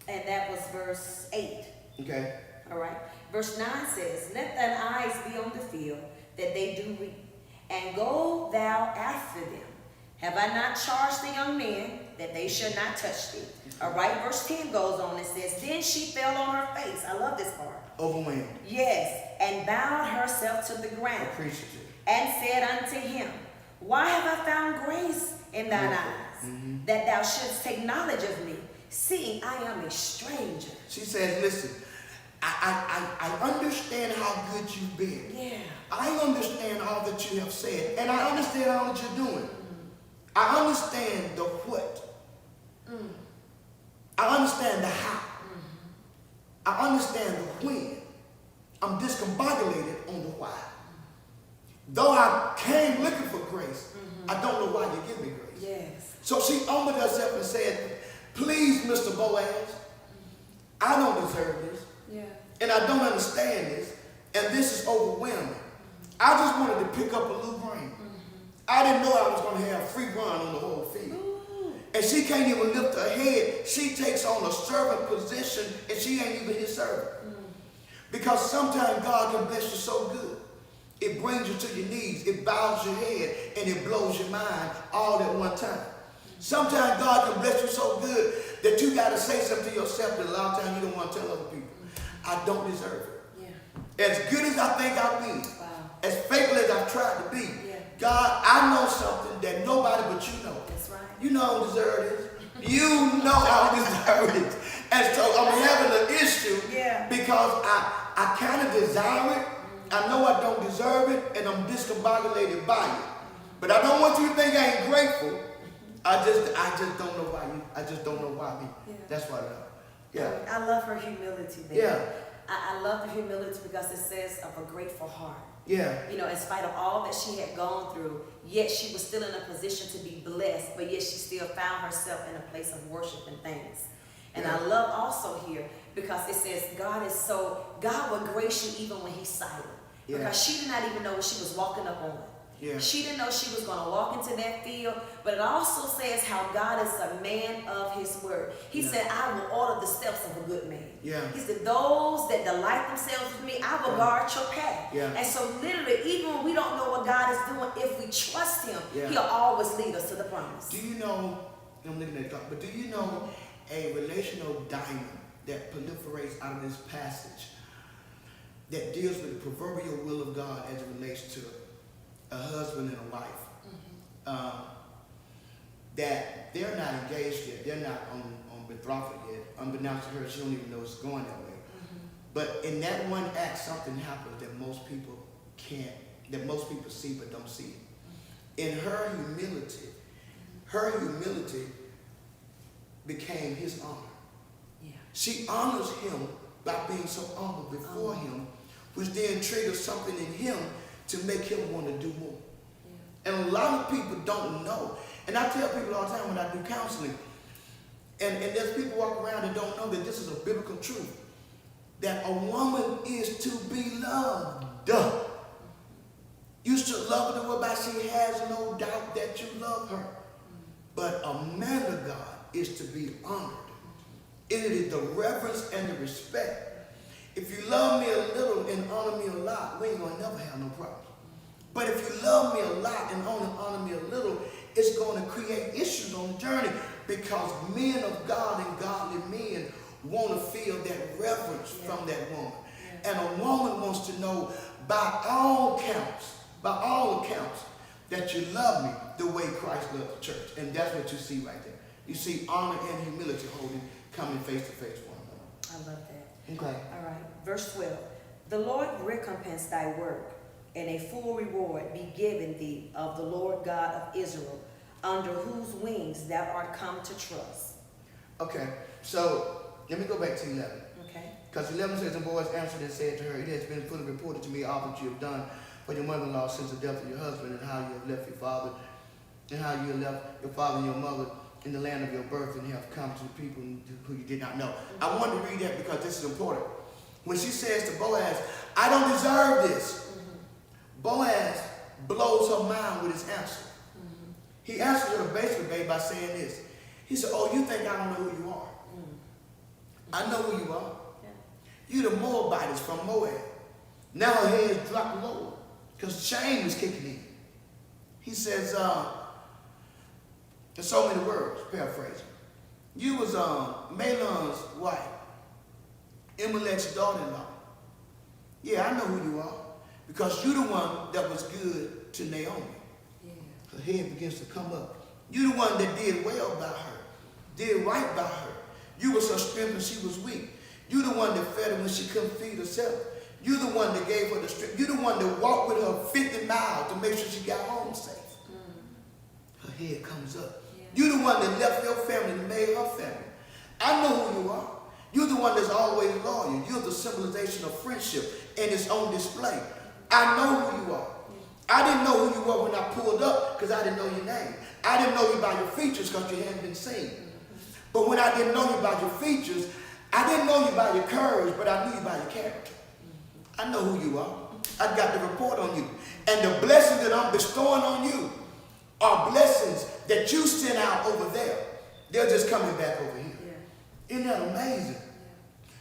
And that was verse 8. Okay. All right. Verse 9 says, let thine eyes be on the field, that they do reap, and go thou after them. Have I not charged the young men that they should not touch thee? All right. Verse 10 goes on and says, then she fell on her face. I love this part. Overwhelmed. Yes. And bowed herself to the ground. Appreciative. And said unto him, why have I found grace in thine eyes, that thou shouldst take knowledge of me, seeing I am a stranger? She says, listen, I understand how good you've been. Yeah. I understand all that you have said, and I understand all that you're doing. I understand the what. I understand the how. I understand the when. I'm discombobulated on the why. Though I came looking for grace, I don't know why you give me grace. Yes. So she humbled herself and said, please, Mr. Boaz, I don't deserve this. Yeah. And I don't understand this. And this is overwhelming. I just wanted to pick up a little grain. I didn't know I was going to have free run on the whole field. And she can't even lift her head. She takes on a servant position and she ain't even his servant. Because sometimes God can bless you so good. It brings you to your knees. It bows your head and it blows your mind all at one time. Sometimes God can bless you so good that you got to say something to yourself that a lot of times you don't want to tell other people. I don't deserve it. Yeah. As good as I think I've been, as faithful as I've tried to be, God, I know something that nobody but you know. That's right. You know I don't deserve this. You know I don't deserve it. And so I'm having an issue because I kind of desire it. I know I don't deserve it, and I'm discombobulated by it. But I don't want you to think I ain't grateful. I just don't know why you. I just don't know why me. Yeah. That's why I love. Yeah. I love her humility, baby. Yeah. I love the humility because it says of a grateful heart. Yeah. You know, in spite of all that she had gone through, yet she was still in a position to be blessed, but yet she still found herself in a place of worship and thanks. And I love also here because it says God will grace you even when he's silent. Yeah. Because she did not even know what she was walking up on. Yeah. She didn't know she was going to walk into that field. But it also says how God is a man of his word. He said, I will order the steps of a good man. Yeah. He said, those that delight themselves with me, I will guard your path. Yeah. And so literally, even when we don't know what God is doing, if we trust him, he'll always lead us to the promise. Do you know, I'm looking at the clock, but do you know a relational diamond that proliferates out of this passage that deals with the proverbial will of God as it relates to a husband and a wife, that they're not engaged yet, they're not on betrothal yet, unbeknownst to her, she don't even know it's going that way. But in that one act, something happens that most people see but don't see it. In her humility became his honor. Yeah. She honors him by being so humble before him, which then triggers something in him to make him want to do more. Yeah. And a lot of people don't know. And I tell people all the time when I do counseling, and there's people walking around that don't know that this is a biblical truth, that a woman is to be loved. You should love her whereby she has no doubt that you love her. But a man of God is to be honored. It is the reverence and the respect. If you love me a little and honor me a lot, we ain't gonna never have no problem. But if you love me a lot and only honor me a little, it's going to create issues on the journey because men of God and godly men want to feel that reverence from that woman. Yeah. And a woman wants to know by all accounts, that you love me the way Christ loved the church. And that's what you see right there. You see honor and humility coming face to face with one another. I love that. Okay. All right. Verse 12. The Lord recompense thy work, and a full reward be given thee of the Lord God of Israel, under whose wings thou art come to trust. Okay. So let me go back to 11. Okay. Because 11 says, and Boaz answered and said to her, it has been fully reported to me all that you have done for your mother-in-law since the death of your husband, and how you have left your father, and how you have left your father and your mother in the land of your birth, and have come to the people who you did not know. I wanted to read that because this is important. When she says to Boaz, I don't deserve this, Boaz blows her mind with his answer. He answers her basically by saying this. He said, oh, you think I don't know who you are? I know who you are. Yeah. You the Moabitess from Moab. Now her head is dropped lower because shame is kicking in. He says, in so many words, paraphrasing. You was Mahlon's wife, Elimelech's daughter-in-law. Yeah, I know who you are because you're the one that was good to Naomi. Yeah. Her head begins to come up. You're the one that did well by her, did right by her. You was her strength when she was weak. You're the one that fed her when she couldn't feed herself. You're the one that gave her the strength. You're the one that walked with her 50 miles to make sure she got home safe. Her head comes up. Yeah. You're the one that left your family and made her family. I know who you are. You're the one that's always loyal. You're the symbolization of friendship, and it's on display. I know who you are. I didn't know who you were when I pulled up because I didn't know your name. I didn't know you by your features because you hadn't been seen. But when I didn't know you by your features, I didn't know you by your courage, but I knew you by your character. I know who you are. I got the report on you. And the blessings that I'm bestowing on you are blessings that you sent out over there. They're just coming back over here. Yeah. Isn't that amazing?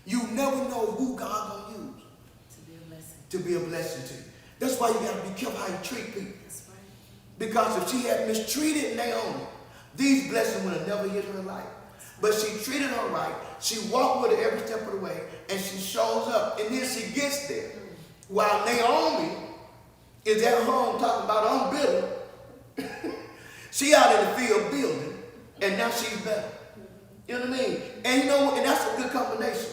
Yeah. You never know who God gonna use to be a blessing to you. That's why you got to be careful how you treat people. That's right. Because if she had mistreated Naomi, these blessings would have never hit her life. But she treated her right. She walked with her every step of the way, and she shows up. And then she gets there. While Naomi is at home talking about, I'm bitter. She out in the field building, and now she's better. You know what I mean? And you know what? And that's a good combination.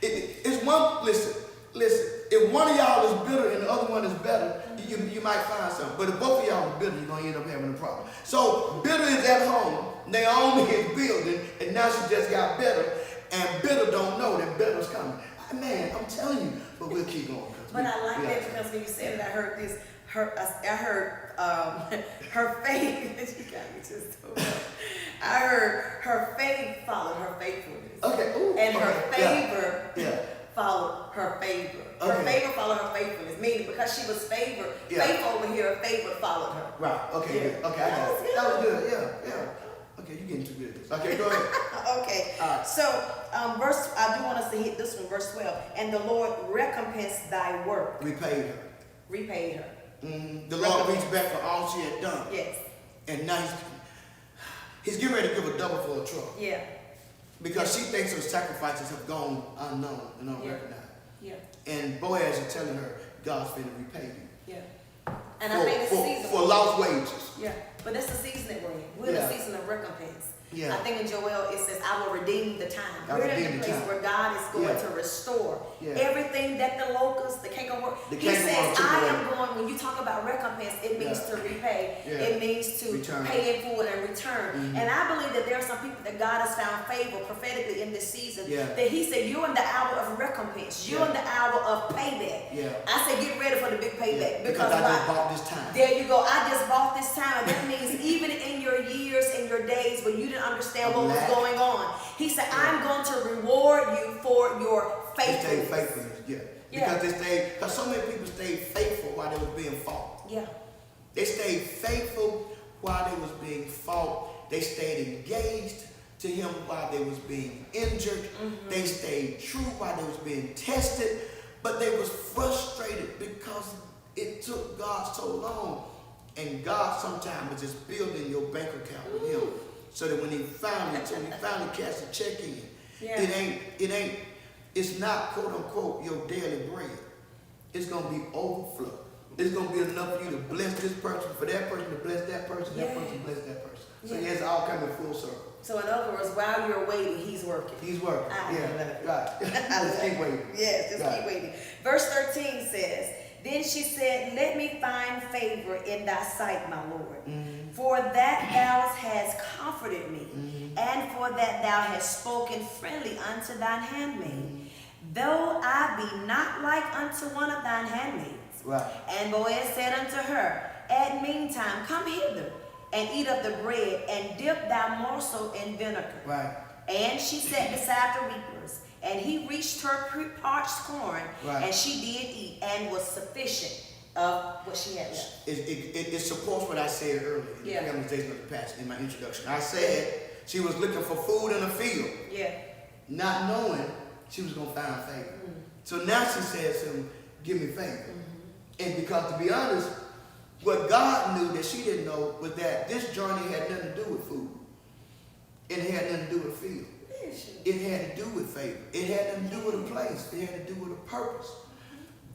It's one, listen. If one of y'all is bitter and the other one is better, you might find something. But if both of y'all are bitter, you're going to end up having a problem. So bitter is at home. Naomi is building, and now she just got better. And bitter don't know that better's coming. Man, I'm telling you. But we'll keep going. But I like that because when you said it, I heard this. I heard her faith. She got me just so bad. I heard her faith followed her faithfulness. Okay. Ooh, and her favor yeah. followed her favor. Okay. Her favor followed her faithfulness. Meaning because she was faithful over here, her favor followed her. Right. Okay. Yeah. Good. Okay. I got it. That was good. Yeah. Okay. You're getting too good at this. Okay. Go ahead. Okay. So I do want us to hit this one, verse 12. And the Lord recompensed thy work. Repaid her. Repaid her. The Lord reached back for all she had done. Yes. And now he's getting ready to give a double for her trouble. Yeah. Because she thinks her sacrifices have gone unknown and unrecognized. Yeah. And Boaz is telling her, God's going to repay you. Yeah. And I think it's a season. For lost wages. Yeah. But that's the season that we're in. We're in the season of recompense. Yeah. I think in Joel it says, I will redeem the time. We're in the place where God is going to restore everything that the locusts, the cankerworm. He says, I am going, when you talk about recompense, it means to repay. It means to pay in full and return. And I believe that there are some people that God has found favor prophetically in this season. That he said, you're in the hour of recompense. You're in the hour of payback. I said, get ready for the big payback. Because I just bought this time. There you go. I just bought this time. And that means even in your years and your days when you didn't understand what was going on. He said, I'm going to reward you for your faithfulness. Because so many people stayed faithful while they was being fought. Yeah. They stayed faithful while they was being fought. They stayed engaged to him while they was being injured. They stayed true while they was being tested. But they was frustrated because it took God so long. And God sometimes is just building your bank account with him. So that when he finally casts a check in, it's not quote unquote your daily bread. It's gonna be overflow. It's gonna be enough for you to bless this person, for that person to bless that person, that person to bless that person. So it's all coming full circle. So in other words, while you're waiting, he's working. He's working. Right. Just keep waiting. Yes, just keep waiting. Verse 13 says, then she said, let me find favor in thy sight, my Lord. For that thou hast comforted me, and for that thou hast spoken friendly unto thine handmaid, though I be not like unto one of thine handmaids. Right. And Boaz said unto her, at meantime, come hither, and eat of the bread, and dip thy morsel in vinegar. Right. And she sat beside the reapers, and he reached her parched corn, and she did eat, and was sufficient of what she had left. It supports what I said earlier in the presentation of the passage in my introduction. I said she was looking for food in a field. Yeah. not knowing she was going to find favor. So now she says to him, give me favor. And because, to be honest, what God knew that she didn't know was that this journey had nothing to do with food. It had nothing to do with field. It had to do with favor. It had nothing to do with a place. It had to do with a purpose.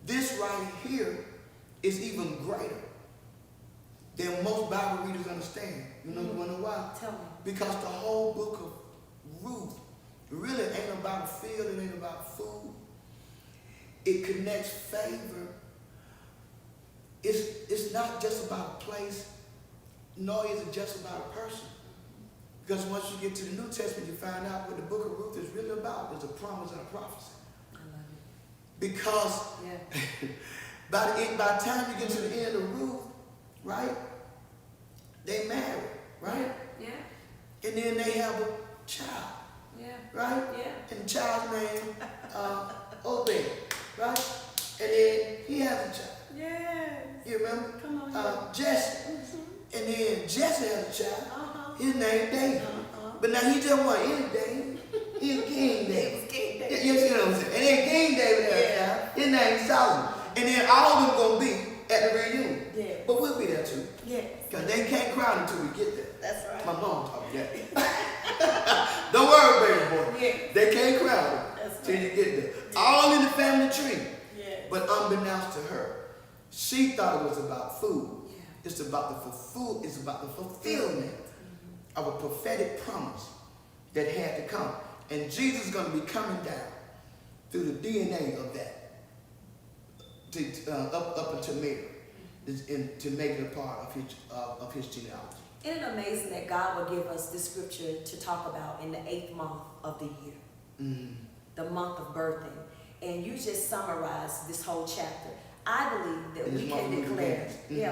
This right here is even greater than most Bible readers understand. You know why? Tell me. Because the whole book of Ruth really ain't about a field. It ain't about food. It connects favor. It's not just about a place, nor is it just about a person. Because once you get to the New Testament, you find out what the book of Ruth is really about. It's a promise and a prophecy. I love it. Because by the time you get to the end of Ruth, right, they marry, right? Yeah. And then they have a child, right? Yeah. And the child's name, Obed, right? And then he has a child. Yes. You remember? Come on. Jesse. And then Jesse has a child. His name David. But now he just wasn't any David. He's King David. It was King David. You see what I'm saying? And then King David has a child. His name's Solomon. And then all of them going to be at the reunion. Yeah. But we'll be there too. Yes. Because they can't crown until we get there. That's right. My mom taught me that. Don't worry, baby boy. Yeah. They can't crown them till you get there. All in the family tree. Yeah. But unbeknownst to her, she thought it was about food. Yeah. It's about the fulfillment of a prophetic promise that had to come. And Jesus is going to be coming down through the DNA of that up until Mary, to make it a part of his genealogy. Isn't it amazing that God will give us this scripture to talk about in the 8th month of the year, the month of birthing, and you just summarized this whole chapter. I believe that we can declare,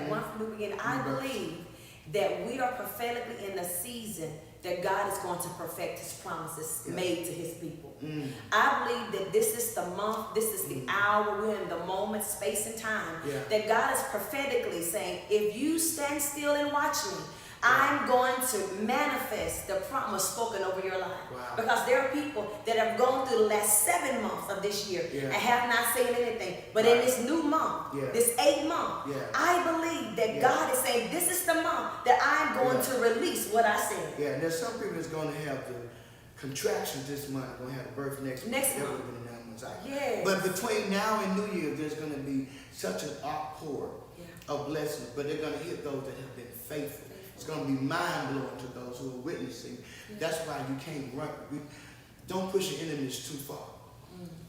one from the beginning. I believe that we are prophetically in a season that God is going to perfect his promises made to his people. I believe that this is the month, this is the hour, we're in the moment, space, and time that God is prophetically saying, if you stand still and watch me, I'm going to manifest the promise spoken over your life. Wow. Because there are people that have gone through the last 7 months of this year and have not seen anything. But in this new month, this 8th month, I believe that God is saying, this is the month that I'm going to release what I said. Yeah, and there's some people that's going to have the contractions this month, going to have the birth next month. Next month. Yes. But between now and New Year, there's going to be such an outpour of blessings, but they're going to hit those that have been faithful. It's going to be mind-blowing to those who are witnessing. That's why you can't run. Don't push your enemies too far,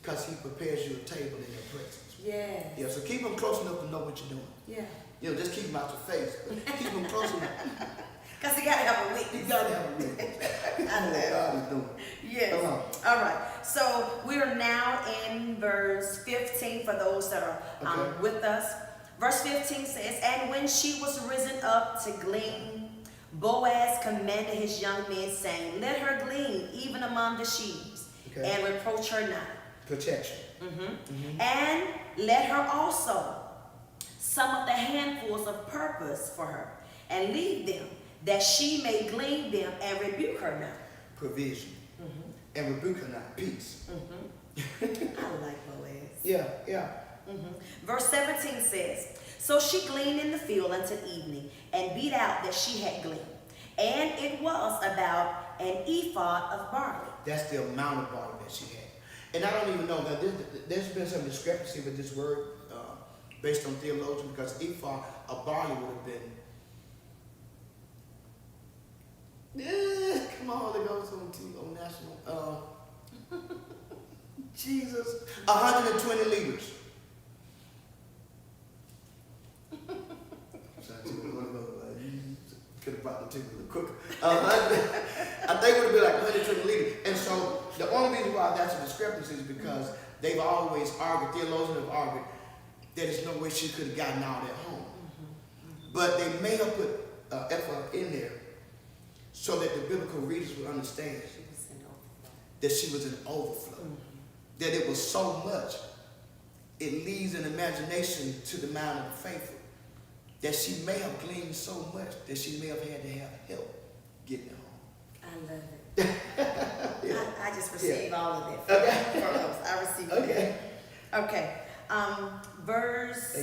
because he prepares you a table in your presence. Yeah, so keep them close enough to know what you're doing. You know, just keep them out your face, but keep them close enough. Because he got to have a witness. He got to have a witness. I know what God is doing. Yes. Come on. All right. So we are now in verse 15 for those that are with us. Verse 15 says, and when she was risen up to glean, Boaz commanded his young men, saying, let her glean even among the sheaves, and reproach her not. Protection. And let her also some of the handfuls of purpose for her, and leave them, that she may glean them, and rebuke her not. Provision. And rebuke her not. Peace. I like Boaz. Yeah. Verse 17 says, so she gleaned in the field until evening, and beat out that she had gleaned. And it was about an ephah of barley. That's the amount of barley that she had. And I don't even know, that there's been some discrepancy with this word based on theologians, because ephah of barley would have been, come on, Holy Ghost on national, Jesus, 120 liters. Could have brought the two a little quicker. I think it would have been like 120 liters. And so the only reason why that's a discrepancy is because they've always argued, theologians have argued, that there's no way she could have gotten all that home. But they may have put ephah in there so that the biblical readers would understand that she was an overflow. That it was so much, it leaves an imagination to the mind of the faithful, that she may have gleaned so much that she may have had to have help getting it home. I love it. I just receive all of it. Okay. From us. I receive Okay. it. Okay. Verse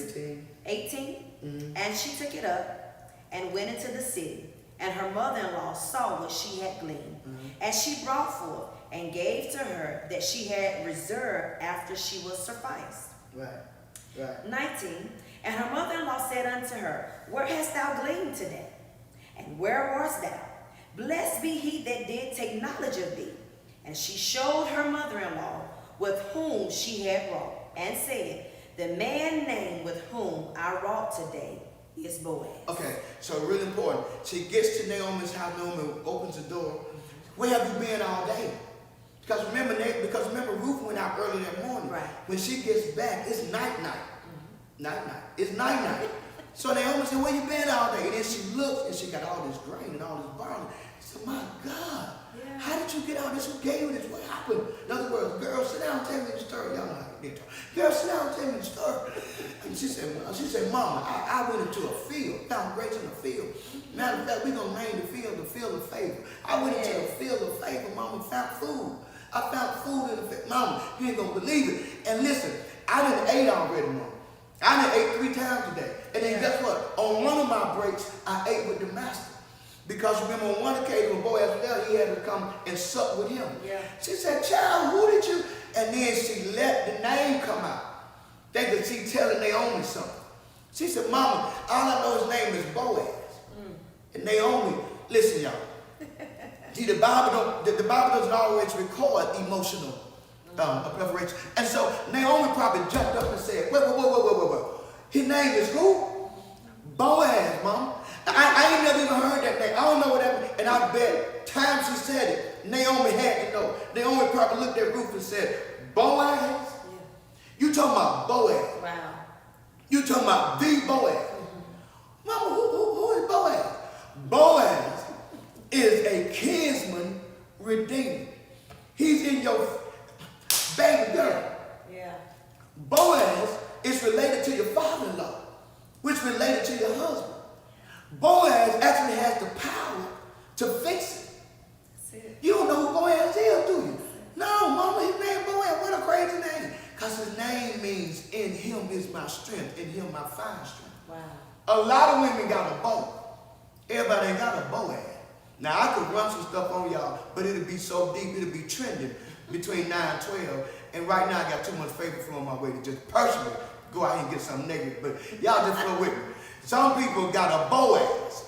18. And she took it up and went into the city, and her mother-in-law saw what she had gleaned. And she brought forth and gave to her that she had reserved after she was sufficed. Right. 19. And her mother-in-law said unto her, Where hast thou gleaned today? And where wast thou? Blessed be he that did take knowledge of thee. And she showed her mother-in-law with whom she had wrought, and said, The man named with whom I wrought today is Boaz. Okay, so really important. She gets to Naomi's house. Naomi opens the door. Where have you been all day? Because remember, Ruth went out early that morning. Right. When she gets back, it's night. It's night. So Naomi said, Where you been all day? And then she looks and she got all this grain and all this barley. She said, My God, how did you get all this? Who gave you this? What happened? In other words, girl, sit down and tell me the story. Y'all know how to get talk. Girl, sit down and tell me the story. And she said, Mama, I went into a field, found grapes in a field. Matter of fact, we're going to name the field of favor. I went into the field of favor, Mama, found food. I found food in the field. Mama, you ain't going to believe it. And listen, I done ate already, Mama. I done ate 3 times a day. And then guess what? On one of my breaks, I ate with the master. Because remember, on one occasion when Boaz was there, he had to come and sup with him. Yeah. She said, Child, who did you? And then she let the name come out. They could see telling Naomi something. She said, Mama, all I know his name is Boaz. And Naomi, listen, y'all. See, the Bible doesn't always record emotional preparation. And so Naomi probably jumped up and said, wait. His name is who? Boaz, Mama. I ain't never even heard that name. I don't know what that means. And I bet time she said it, Naomi had to know. Naomi probably looked at Ruth and said, Boaz? Yeah. You talking about Boaz? Wow. You talking about the Boaz? Mama, who is Boaz? Boaz is a kinsman redeemer. He's in your baby girl. Yeah. Boaz is related to your father-in-law, which related to your husband. Boaz actually has the power to fix it. You don't know who Boaz is, do you? No, Mama, his name Boaz. What a crazy name. Because his name means, in him is my strength, in him I find strength. Wow. A lot of women got a bow. Everybody ain't got a Boaz. Now, I could run some stuff on y'all, but it'll be so deep, it'll be trending between 9 and 12. And right now, I got too much favor flow on my way to just personally go out here and get something negative. But y'all just flow with me. Some people got a Boaz.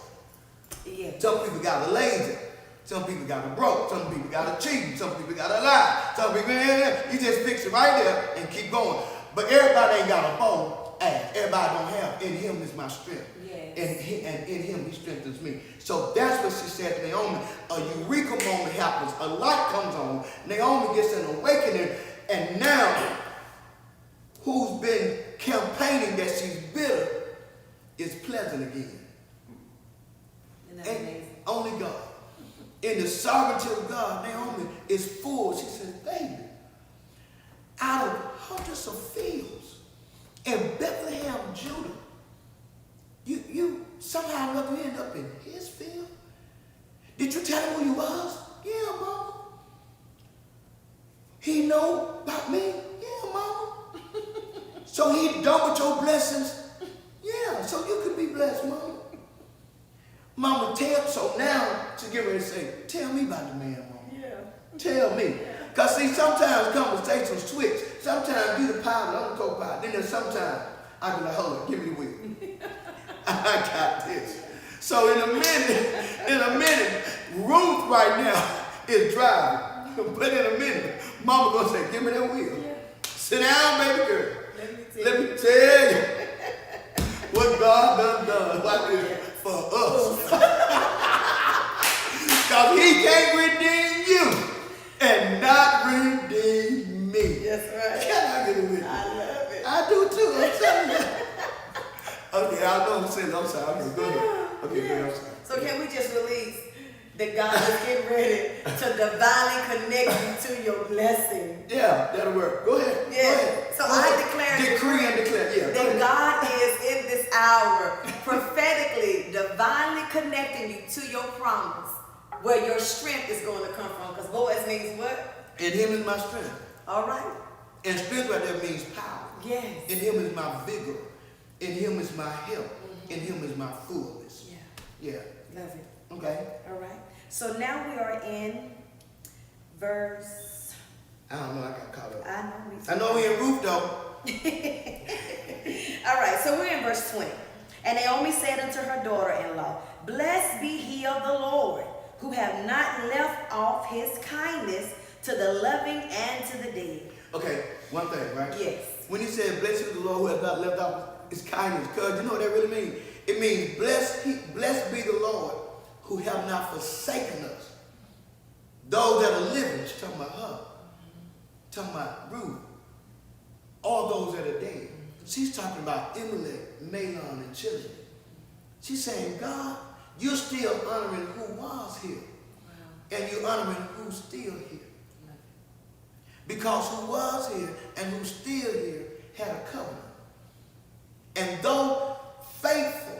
Yeah. Some people got a lazy. Some people got a broke. Some people got a cheating. Some people got a lie. Some people, you just fix it right there and keep going. But everybody ain't got a Boaz. Everybody don't have. In him is my strength. Yes. And in him he strengthens me. So that's what she said to Naomi. A eureka moment happens. A light comes on. Naomi gets an awakening. And now, who's been campaigning that she's bitter is pleasant again. Isn't that amazing? Only God. In the sovereignty of God, Naomi is full. She says, Baby, out of hundreds of fields in Bethlehem, Judah, you somehow or other end up in his field? Did you tell him who you was? Yeah, Mama. He know about me? Yeah, Mama. So he done with your blessings? Yeah, so you could be blessed, Mama. Mama, so now she get ready to say, tell me about the man, Mama. Yeah. Tell me. Because see, sometimes conversations switch. Sometimes you the pilot, I'm the co-pilot. Then there's sometimes I be like, hold on, give me the wheel. I got this. So in a minute, Ruth right now is driving. But in a minute, Mama gonna say, give me that wheel. Yeah. Sit down, baby girl. Let me tell you what God done like this for us. Because he can't redeem you and not redeem me. That's right. Can I get it with you? I love it. I do too, I'm telling you. Okay, I know I'm saying, I'm sorry. Okay, go ahead. Okay, yeah. I'm sorry. So can we just release that God is getting ready to divinely connect you to your blessing? Yeah, that'll work. Go ahead. Yeah. Go ahead. So I declare decree and declare. Yeah. That God is in this hour prophetically, divinely connecting you to your promise where your strength is going to come from. Because Boaz means what? In him is my strength. All right. And strength right there means power. Yes. In him is my vigor. In him is my help. In him is my fullness. Yeah. Yeah. Love it. Okay. All right. So now we are in verse. I don't know. I got caught up. I I know we're in Ruth though. All right. So we're in verse 20. And Naomi said unto her daughter-in-law, Blessed be he of the Lord, who have not left off his kindness to the loving and to the dead. Okay, one thing, right? Yes. When he said, Blessed is the Lord who has not left off his kindness, because you know what that really means? It means, blessed be the Lord who have not forsaken us. Those that are living, she's talking about her. Talking about Ruth. All those that are dead. She's talking about Elimelech, Mahlon, and children. She's saying, God, you're still honoring who was here. Wow. And you're honoring who's still here. Because who was here and who's still here had a covenant. And though faithful,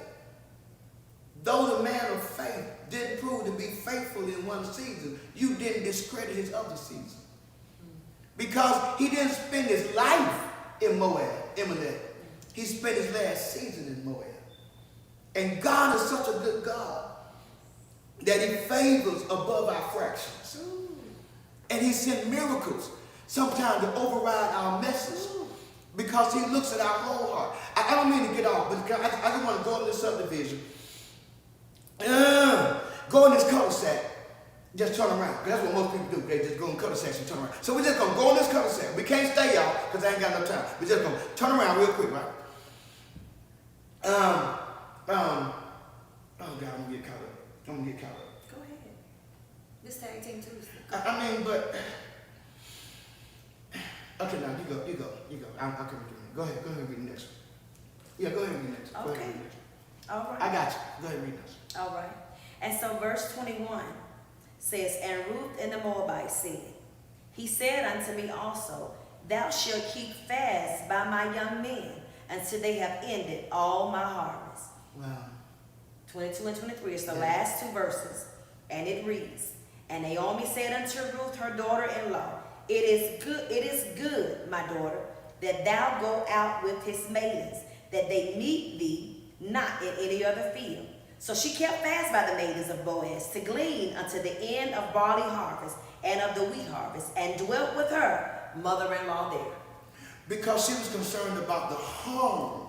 though the man of faith didn't prove to be faithful in one season, you didn't discredit his other season. Because he didn't spend his life in Moab, Elimelech. He spent his last season in Moab. And God is such a good God that he favors above our fractions. And he sent miracles sometimes to override our messes because he looks at our whole heart. I don't mean to get off, but I just want to go in this subdivision. Go in this cul-de-sac. Just turn around. Because that's what most people do. They just go in cul-de-sacs and turn around. So we're just going to go in this cul-de-sac. We can't stay, y'all, because I ain't got no time. We're just going to turn around real quick, right? Oh, God, I'm going to get caught up. I'm going to get caught up. Go ahead. This tag team Tuesday. I mean, but... Okay, now, you go. I can read it. Go ahead and read the next one. Yeah, go ahead and read the next one. Okay. All right. I got you. Go ahead and read the next one. All right. And so verse 21 says, And Ruth and the Moabites said, He said unto me also, Thou shalt keep fast by my young men until they have ended all my harvest. Wow. 22 and 23 is the last two verses. And it reads, And Naomi said unto Ruth, her daughter-in-law, It is good, my daughter, that thou go out with his maidens, that they meet thee not in any other field. So she kept fast by the maidens of Boaz to glean unto the end of barley harvest and of the wheat harvest, and dwelt with her mother-in-law there. Because she was concerned about the harm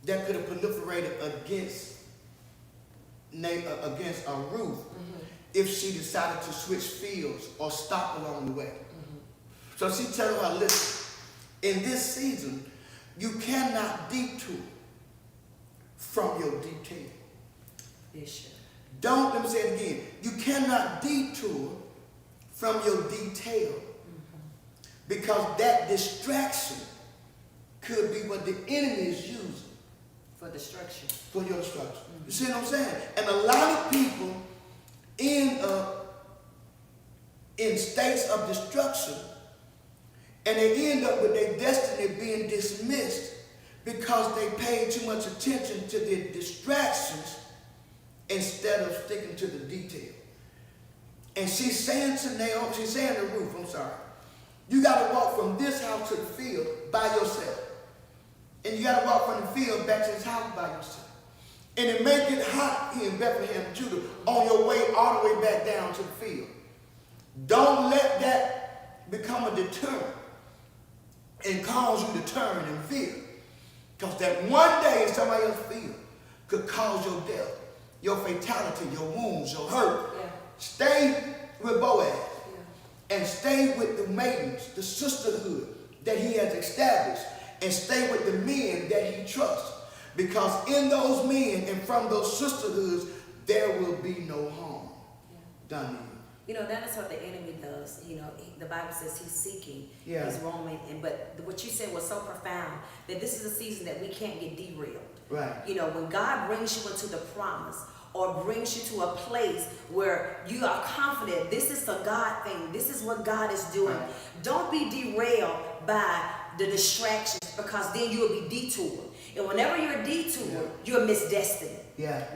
that could have proliferated against Ruth if she decided to switch fields or stop along the way. So she tells her, listen, in this season, you cannot detour from your detail. Bishop. Let me say it again. You cannot detour from your detail because that distraction could be what the enemy is using For destruction. for your destruction. You see what I'm saying? And a lot of people end up in states of destruction, and they end up with their destiny being dismissed because they paid too much attention to the distractions instead of sticking to the detail. And she's saying to Naomi, she's saying to Ruth, you got to walk from this house to the field by yourself. And you got to walk from the field back to this house by yourself. And it may get hot here in Bethlehem, Judah, on your way all the way back down to the field. Don't let that become a deterrent and cause you to turn and fear. Because that one day in somebody else's field could cause your death, your fatality, your wounds, your hurt. Yeah. Stay with Boaz. Yeah. And stay with the maidens, the sisterhood that he has established. And stay with the men that he trusts. Because in those men and from those sisterhoods, there will be no harm done to you. You know, that is what the enemy does. You know, the Bible says he's seeking, he's roaming. But what you said was so profound that this is a season that we can't get derailed. Right. You know, when God brings you into the promise or brings you to a place where you are confident this is a God thing, this is what God is doing. Right. Don't be derailed by the distractions, because then you'll be detoured. And whenever you're detoured, you'll miss destiny.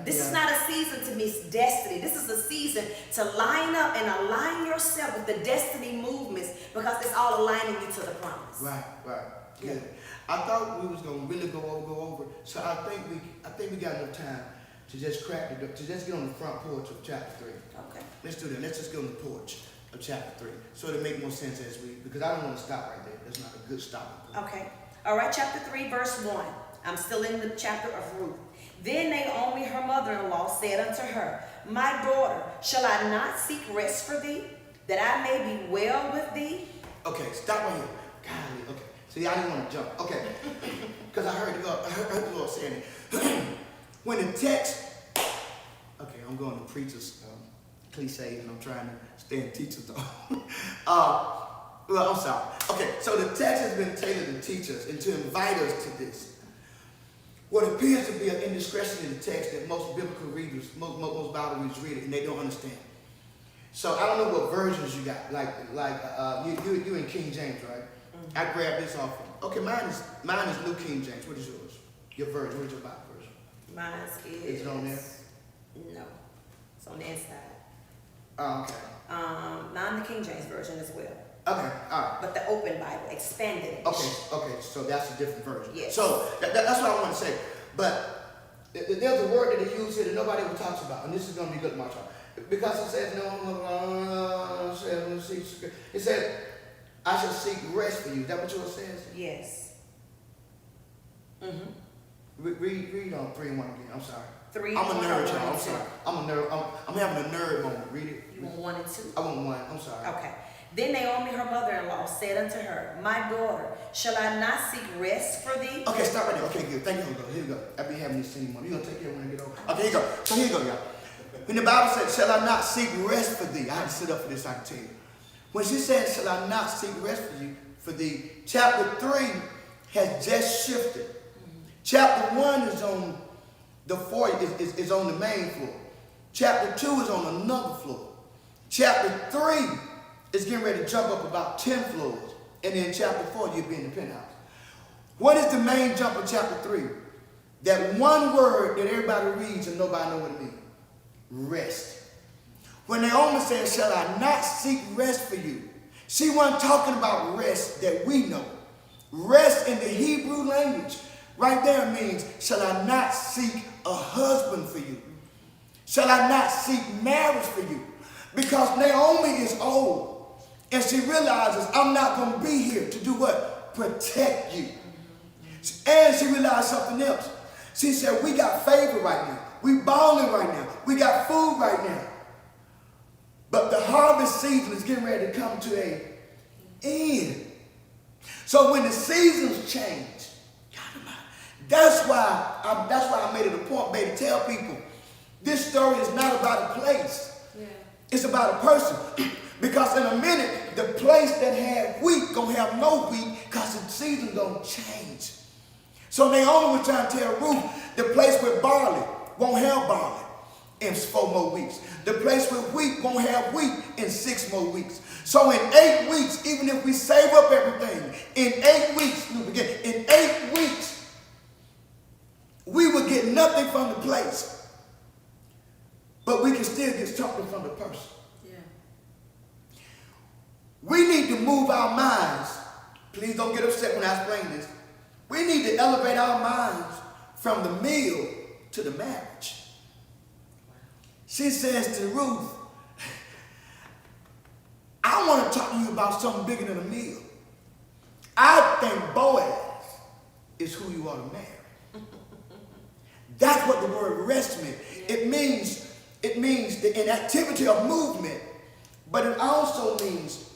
This is not a season to miss destiny. This is a season to line up and align yourself with the destiny movements, because it's all aligning you to the promise. Right. Good. I thought we was gonna really go over. So I think we got enough time to just crack the door, to just get on the front porch of chapter 3. Okay. Let's do that. Let's just get on the porch of chapter 3, so it'll make more sense because I don't want to stop right there. That's not a good stopping point. Okay. All right. Chapter 3, verse 1. I'm still in the chapter of Ruth. Then Naomi, her mother-in-law, said unto her, My daughter, shall I not seek rest for thee, that I may be well with thee? Okay, stop right here. Golly, okay. See, I didn't want to jump. Okay. Because I heard the Lord saying it. When the text, okay, I'm going to preachers' cliches, and I'm trying to stay in teachers though. Well, I'm sorry. Okay, so the text has been tailored to teach us and to invite us to this. What appears to be an indiscretion in the text that most biblical readers, most Bible readers read it and they don't understand. So I don't know what versions you got. Like you in King James, right? Mm-hmm. I grabbed this off. Okay, mine is New King James. What is yours? Your version. What is your Bible version? Mine is it on there? No, it's on the inside. Oh, okay. Not the King James version as well. Okay, all right. But the Open Bible, expanded. Okay, so that's a different version. Yes. So that's what I want to say. But there's a word that they use here that nobody ever talks about, and this is going to be good, Marshall. Because it says, it said, I shall seek rest for you. Is that what yours says? Yes. Mm-hmm. Read on 3 and 1 again. I'm sorry. 3. I'm a nerd, y'all. I'm sorry. I'm a nerd. I'm having a nerd moment. Read it. You want 1 and 2? I want 1. I'm sorry. Okay. Then Naomi, her mother-in-law, said unto her, My daughter, shall I not seek rest for thee? Okay, stop right there. Okay, good. Thank you. Here we go. I'll be having this anymore. You're going to take care when I get over. Okay, here you go. So here you go, y'all. When the Bible said, shall I not seek rest for thee? I had to sit up for this, I can tell you. When she said, shall I not seek rest for thee, chapter 3 has just shifted. Chapter 1 is on the floor, is on the main floor. Chapter 2 is on another floor. Chapter 3 is getting ready to jump up about 10 floors. And then chapter 4, you'll be in the penthouse. What is the main jump of chapter 3? That one word that everybody reads and nobody knows what it means. Rest. When Naomi said, shall I not seek rest for you? She wasn't talking about rest that we know. Rest in the Hebrew language right there means, shall I not seek a husband for you? Shall I not seek marriage for you? Because Naomi is old. And she realizes, I'm not going to be here to do what? Protect you. And she realized something else. She said, we got favor right now. We balling right now. We got food right now. But the harvest season is getting ready to come to an end. So when the seasons change, that's why I made it a point, baby, to tell people, this story is not about a place. Yeah. It's about a person. Because in a minute, the place that had wheat gonna have no wheat because the season gonna change. So Naomi was trying to tell Ruth, the place with barley won't have barley in 4 more weeks. The place with wheat won't have wheat in 6 more weeks. So in 8 weeks, even if we save up everything, in 8 weeks, we will get nothing from the place, but we can still get something from the person. Yeah. We need to move our minds. Please don't get upset when I explain this. We need to elevate our minds from the meal to the marriage. She says to Ruth, I want to talk to you about something bigger than a meal. I think Boaz is who you ought to marry. That's what the word rest means. It means the inactivity of movement, but it also means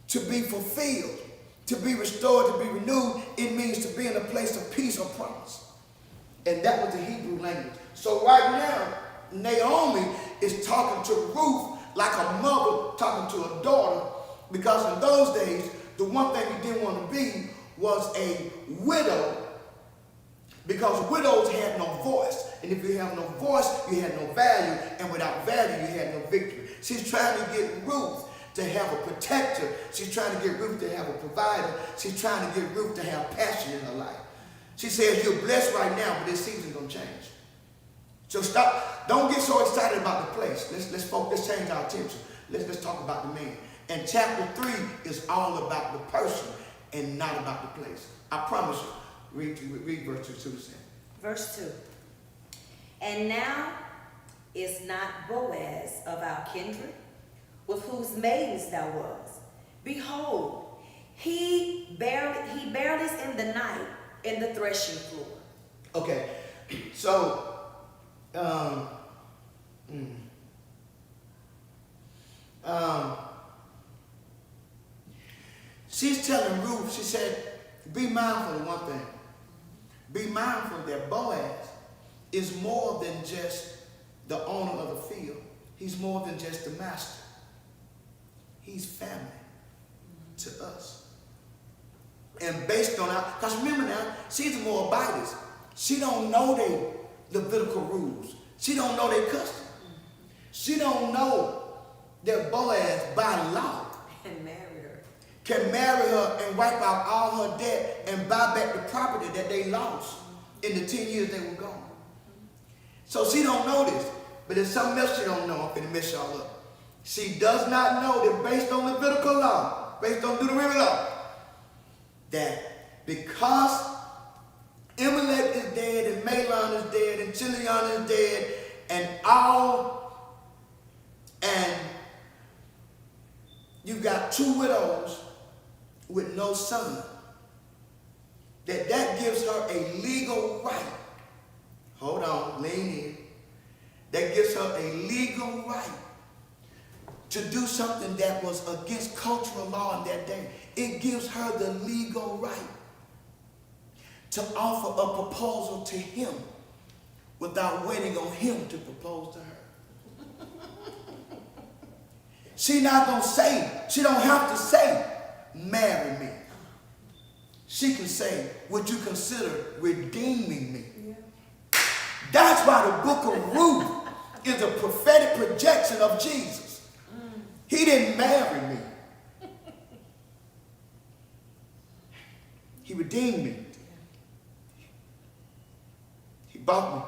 to be fulfilled, to be restored, to be renewed. It means to be in a place of peace or promise. And that was the Hebrew language. So right now, Naomi is talking to Ruth like a mother talking to a daughter, because in those days, the one thing you didn't want to be was a widow, because widows had no voice. And if you have no voice, you had no value. And without value, you had no victory. She's trying to get Ruth to have a protector. She's trying to get Ruth to have a provider. She's trying to get Ruth to have passion in her life. She says, you're blessed right now, but this season's going to change. So stop. Don't get so excited about the place. Let's focus. Let's change our attention. Let's talk about the man. And chapter 3 is all about the person and not about the place. I promise you. Read verse 2. Verse 2. And now is not Boaz of our kindred, with whose maidens thou was? Behold, he beareth in the night in the threshing floor. Okay, so she's telling Ruth, she said, be mindful of one thing. Be mindful that Boaz is more than just the owner of the field. He's more than just the master. He's family to us. And based on our, because remember now, she's a Moabitess. She don't know their Levitical rules. She don't know their custom. She don't know that Boaz, by law, can marry her and wipe out all her debt and buy back the property that they lost in the 10 years they were gone. So she don't know this, but there's something else she don't know. I'm going to mess y'all up. She does not know that based on Levitical law, based on Deuteronomy law, that because Elimelech is dead and Mahlon is dead and Chilion is dead and you got 2 widows with no son, that gives her a legal right. Hold on, lean in. That gives her a legal right to do something that was against cultural law in that day. It gives her the legal right to offer a proposal to him without waiting on him to propose to her. She not going to say, she don't have to say, marry me. She can say, would you consider redeeming me? Yeah. That's why the book of Ruth is a prophetic projection of Jesus. He didn't marry me. He redeemed me. He bought me.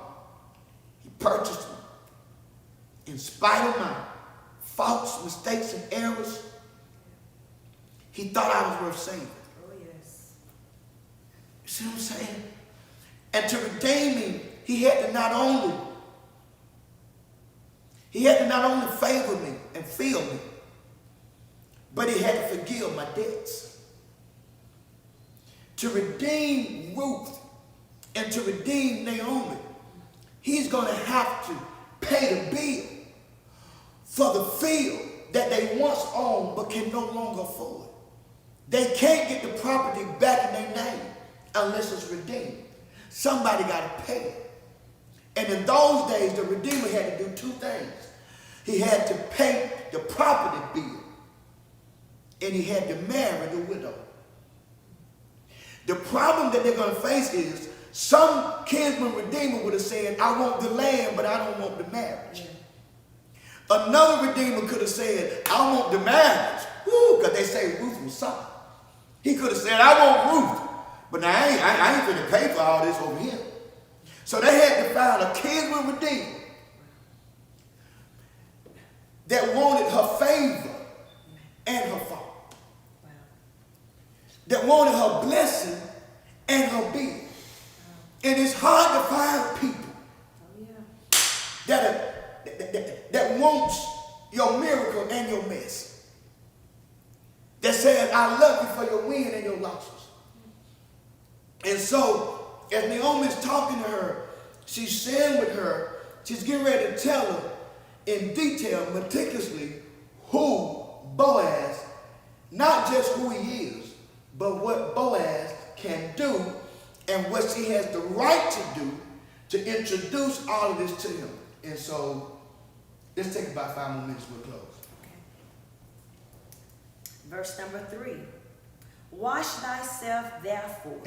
He purchased me. In spite of my faults, mistakes, and errors, he thought I was worth saving. Oh, yes. You see what I'm saying? And to redeem me, he had to not only favor me and fill me, but he had to forgive my debts. To redeem Ruth and to redeem Naomi, he's going to have to pay the bill for the field that they once owned but can no longer afford. They can't get the property back in their name unless it's redeemed. Somebody got to pay it. And in those days, the Redeemer had to do 2 things. He had to pay the property bill, and he had to marry the widow. The problem that they're going to face is some kinsman redeemer would have said, I want the land, but I don't want the marriage. Yeah. Another redeemer could have said, I want the marriage. Woo, because they say Ruth was soft. He could have said, I want Ruth, but now I ain't finna pay for all this over here. So they had to find a kinsman redeemer that wanted her favor and her fault. Wow. That wanted her blessing and her bill. Wow. And it's hard to find people that wants your miracle and your mess. That says, I love you for your win and your losses. And so, as Naomi's talking to her, she's sharing with her, she's getting ready to tell her in detail, meticulously, who Boaz, not just who he is, but what Boaz can do and what she has the right to do to introduce all of this to him. And so, let's take about 5 more minutes, we'll close. Okay. Verse number 3. Wash thyself therefore.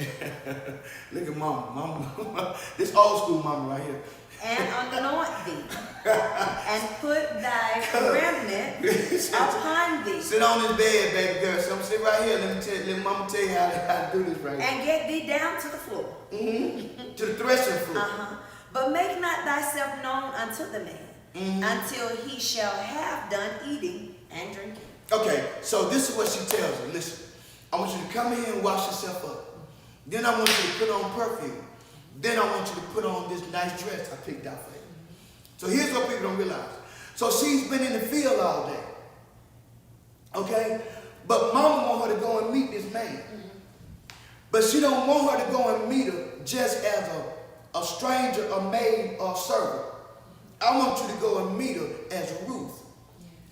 Look at mama. This old school mama right here. And anoint thee. and put thy remnant upon thee. Sit on this bed, baby girl. So I'm sit right here. Let mama tell you how to do this right here. And get thee down to the floor. To the threshing floor. But make not thyself known unto the man until he shall have done eating and drinking. Okay, so this is what she tells her. Listen, I want you to come here and wash yourself up. Then I want you to put on perfume. Then I want you to put on this nice dress I picked out for you. So here's what people don't realize. So she's been in the field all day. Okay? But mama want her to go and meet this man. But she don't want her to go and meet her just as a stranger, a maid, or a servant. I want you to go and meet her as Ruth,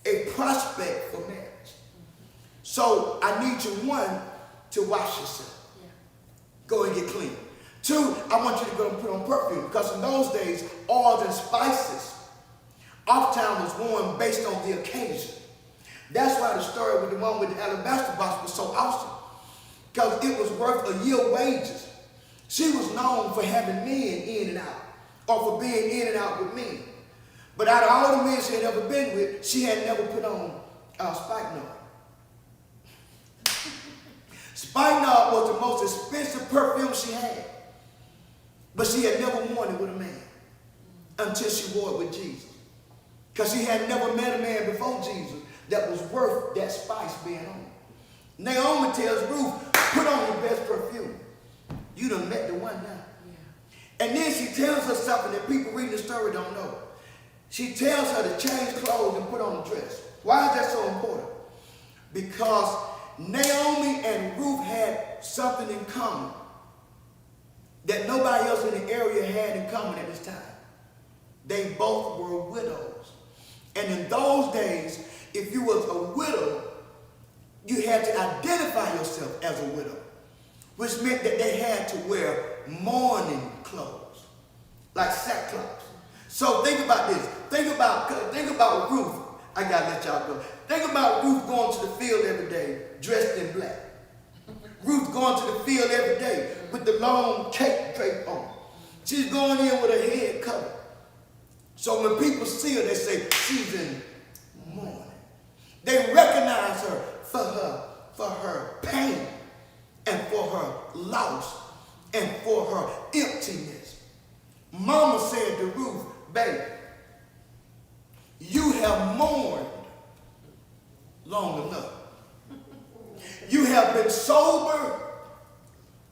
a prospect for marriage. So I need you, one, to wash yourself. Go and get clean. Two, I want you to go and put on perfume, because in those days, oils and spices oftentimes was worn based on the occasion. That's why the story with the one with the alabaster box was so awesome, because it was worth a year's wages. She was known for having men in and out, or for being in and out with men. But out of all the men she had ever been with, she had never put on spikenard. Spikenard was the most expensive perfume she had. But she had never worn it with a man until she wore it with Jesus. Because she had never met a man before Jesus that was worth that spice being on. Naomi tells Ruth, put on your best perfume. You done met the one now. And then she tells her something that people reading the story don't know. She tells her to change clothes and put on a dress. Why is that so important? Because Naomi and Ruth had something in common that nobody else in the area had in common at this time. They both were widows. And in those days, if you was a widow, you had to identify yourself as a widow, which meant that they had to wear mourning clothes, like sackcloth. So think about this. Think about Ruth. I gotta let y'all go. Think about Ruth going to the field every day dressed in black. Ruth going to the field every day with the long cape drape on. She's going in with her head covered. So when people see her, they say, she's in mourning. They recognize her for her pain and for her loss and for her emptiness. Mama said to Ruth, baby, you have mourned long enough. You have been sobering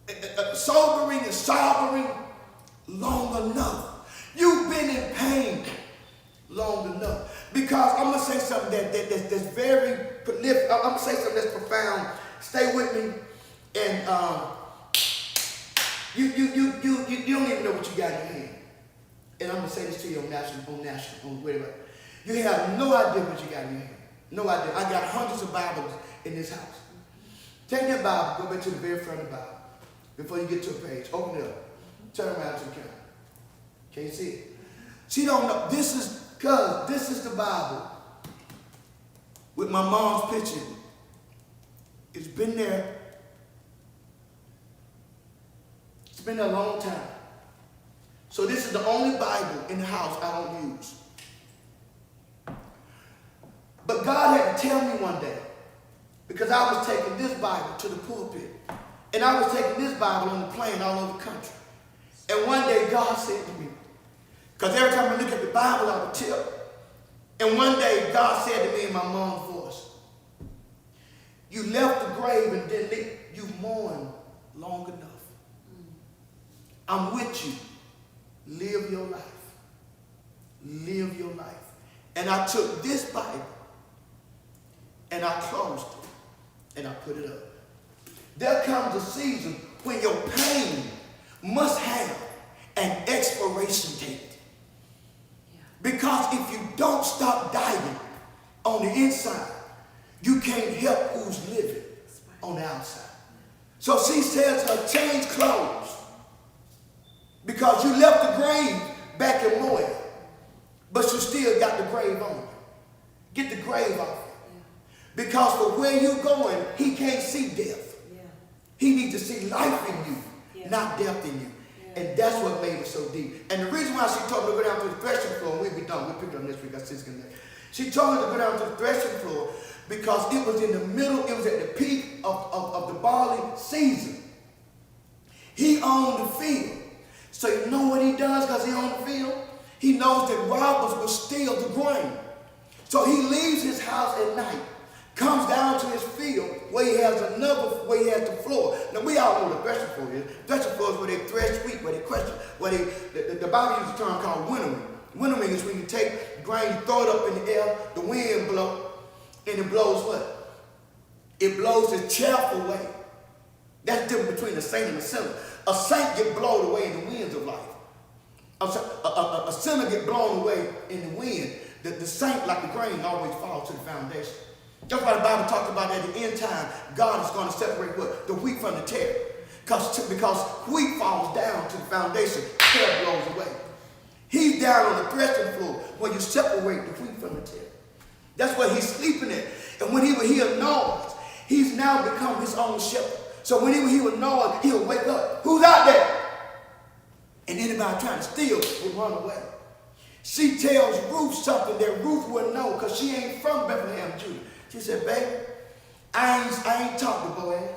and sobbing long enough. You've been in pain long enough. Because I'm going to say something that's very prolific. I'm going to say something that's profound. Stay with me. And you don't even know what you got in your hand. And I'm going to say this to you on national, whatever. You have no idea what you got in your hand. No idea. I got hundreds of Bibles in this house. Take that Bible, go back to the very front of the Bible. Before you get to a page, open it up. Turn around to the camera. Can you see it? She don't know. This is the Bible with my mom's picture. It's been there. It's been there a long time. So this is the only Bible in the house I don't use. But God had to tell me one day, because I was taking this Bible to the pulpit, and I was taking this Bible on the plane all over the country. And one day God said to me, because every time I look at the Bible, I would tip. And one day God said to me in my mom's voice, you left the grave and didn't leave. You mourned long enough. I'm with you. Live your life. Live your life. And I took this Bible and I closed it and I put it up. There comes a season when your pain must have an expiration date. Because if you don't stop dying on the inside, you can't help who's living on the outside. So she says her change clothes because you left the grave back in Moab, but you still got the grave on you. Get the grave off you. Because for where you're going, he can't see death. He needs to see life in you, not death in you. And that's what made it so deep. And the reason why how she told me to go down to the threshing floor, and we'll be done. We'll pick it up next week. That's just gonna. She told me to go down to the threshing floor because it was in the middle, it was at the peak of the barley season. He owned the field. So you know what he does because he owned the field? He knows that robbers will steal the grain. So he leaves his house at night, comes down to his field where he has the floor. Now we all know the threshing floor is. Threshing floor is where they thresh wheat, where they crush it, the Bible uses a term called winnowing. Winnowing is when you take grain, you throw it up in the air, the wind blows, and it blows what? It blows the chaff away. That's the difference between a saint and a sinner. A saint get blown away in the winds of life. A sinner get blown away in the wind. The saint, like the grain, always falls to the foundation. That's why the Bible talks about at the end time, God is going to separate what? The wheat from the tare. Because wheat falls down to the foundation, tare blows away. He's down on the threshing floor where you separate the wheat from the tare. That's where he's sleeping at. And when he will hear noise, he's now become his own shepherd. So when he will hear noise, he'll wake up. Who's out there? And anybody trying to steal will run away. She tells Ruth something that Ruth wouldn't know because she ain't from Bethlehem, Judah. She said, baby, I ain't talked to Boaz.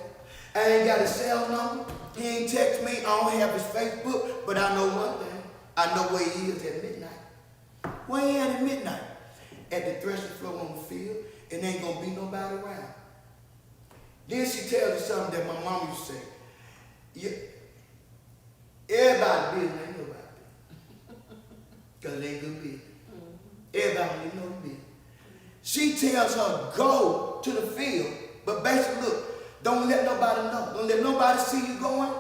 I ain't got his cell number. He ain't text me. I don't have his Facebook. But I know one thing. I know where he is at midnight. Where he at midnight? At the threshing floor on the field. And there ain't going to be nobody around. Then she tells her something that my mom used to say. Yeah, everybody business ain't nobody business. Because it ain't good business. Everybody ain't no business. She tells her, go to the field, but basically, look, don't let nobody know. Don't let nobody see you going.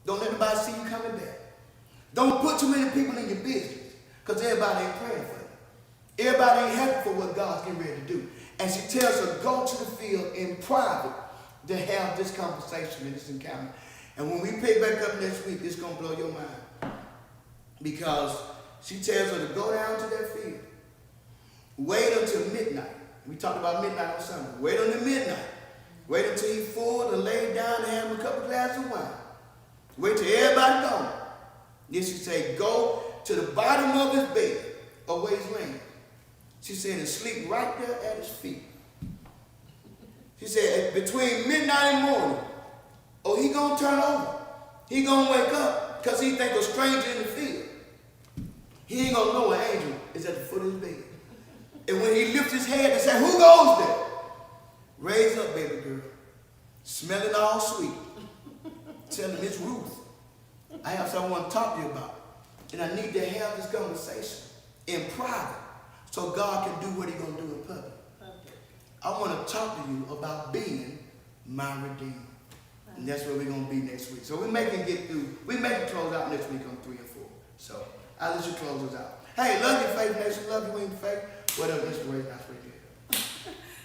Don't let nobody see you coming back. Don't put too many people in your business, because everybody ain't praying for you. Everybody ain't happy for what God's getting ready to do. And she tells her, go to the field in private to have this conversation and this encounter. And when we pick back up next week, it's going to blow your mind. Because she tells her to go down to that field. Wait until midnight. We talked about midnight on Sunday. Wait until midnight. Wait until he's full to lay down and have him a couple glasses of wine. Wait till everybody gone. Then she said, go to the bottom of his bed or where he's laying. She said, and sleep right there at his feet. She said, between midnight and morning, oh, he gonna turn over. He gonna wake up because he think a stranger in the field. He ain't gonna know an angel is at the foot of his bed. And when he lifts his head and says, who goes there? Raise up, baby girl. Smelling all sweet. Tell him it's Ruth. I have something I want to talk to you about. And I need to have this conversation in private so God can do what he's going to do in public. I want to talk to you about being my Redeemer. And that's where we're going to be next week. So we may close out next week on 3 and 4. So I'll let you close us out. Hey, love you, Faith Nation. Love you, Wing Faith. What up, Mr. Ray? That's what you did.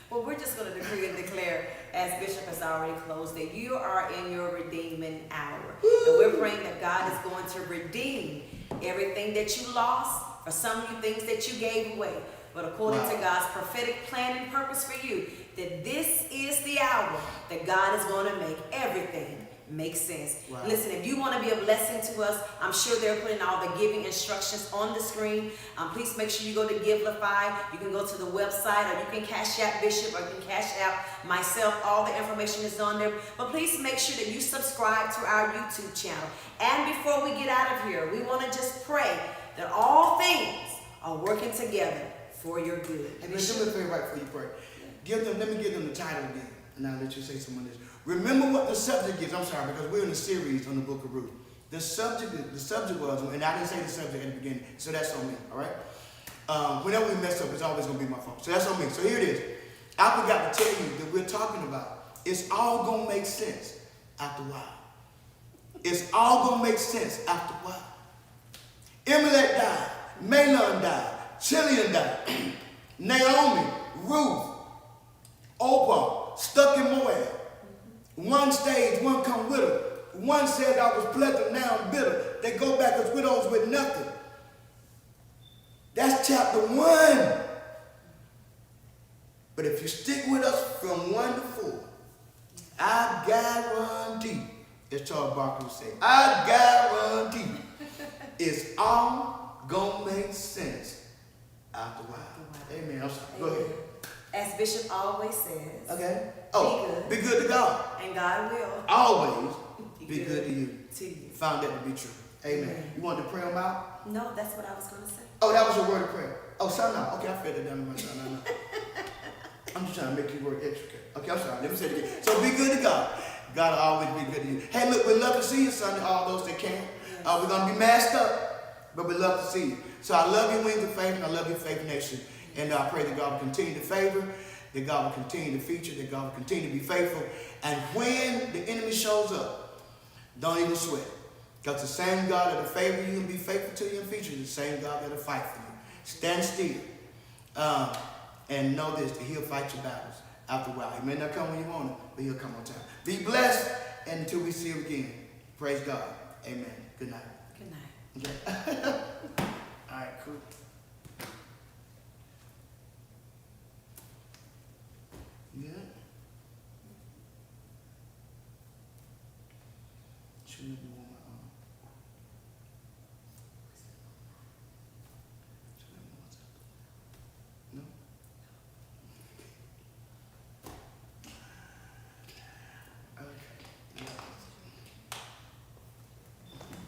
Well, we're just going to decree and declare, as Bishop has already closed, that you are in your redeeming hour. And we're praying that God is going to redeem everything that you lost, for some of you things that you gave away. But according to God's prophetic plan and purpose for you, that this is the hour that God is going to make everything make sense. Wow. Listen, if you want to be a blessing to us, I'm sure they're putting all the giving instructions on the screen. Please make sure you go to Givelify. You can go to the website, or you can cash out Bishop, or you can cash out myself. All the information is on there. But please make sure that you subscribe to our YouTube channel. And before we get out of here, we want to just pray that all things are working together for your good. And let me pray right before you pray. Let me give them the title again, and I'll let you say some of this. Remember what the subject is. I'm sorry, because we're in a series on the Book of Ruth. The subject was, and I didn't say the subject at the beginning, so that's on me, all right? Whenever we mess up, it's always going to be my fault. So that's on me. So here it is. I forgot to tell you that we're talking about, it's all going to make sense after a while. It's all going to make sense after a while. Elimelech died. Mahlon died. Chilion died. Naomi, Ruth, Oprah, stuck in Moab. One stage, one come with her. One said I was pleasant, now I'm bitter. They go back as widows with nothing. That's chapter 1. But if you stick with us from 1 to 4, I guarantee, as Charles Barkley would say, I guarantee it's all gonna make sense after a while. Amen. I'm sorry. Go ahead. As Bishop always says. Okay. Oh, be good to God. And God will Always be good to you. To you. Found that to be true. Amen. You want to pray them out? No, that's what I was going to say. Oh, that was a word of prayer. Oh, son, no. Okay, I fed it down to my son. No. I'm just trying to make you work extra. Okay, I'm sorry. Let me say it again. So be good to God. God will always be good to you. Hey, look, we'd love to see you Sunday, all those that can. Yes. We're going to be masked up, but we'd love to see you. So I love you, Wings of Faith, and I love you, Faith Nation. And I pray that God will continue to favor, that God will continue to feature, that God will continue to be faithful. And when the enemy shows up, don't even sweat. Because the same God that will favor you and be faithful to you and feature is the same God that will fight for you. Stand still. And know this, that he'll fight your battles after a while. He may not come when you want it, but he'll come on time. Be blessed and until we see him again. Praise God. Amen. Good night. Good night. Okay. All right, cool. Yeah. Shouldn't have been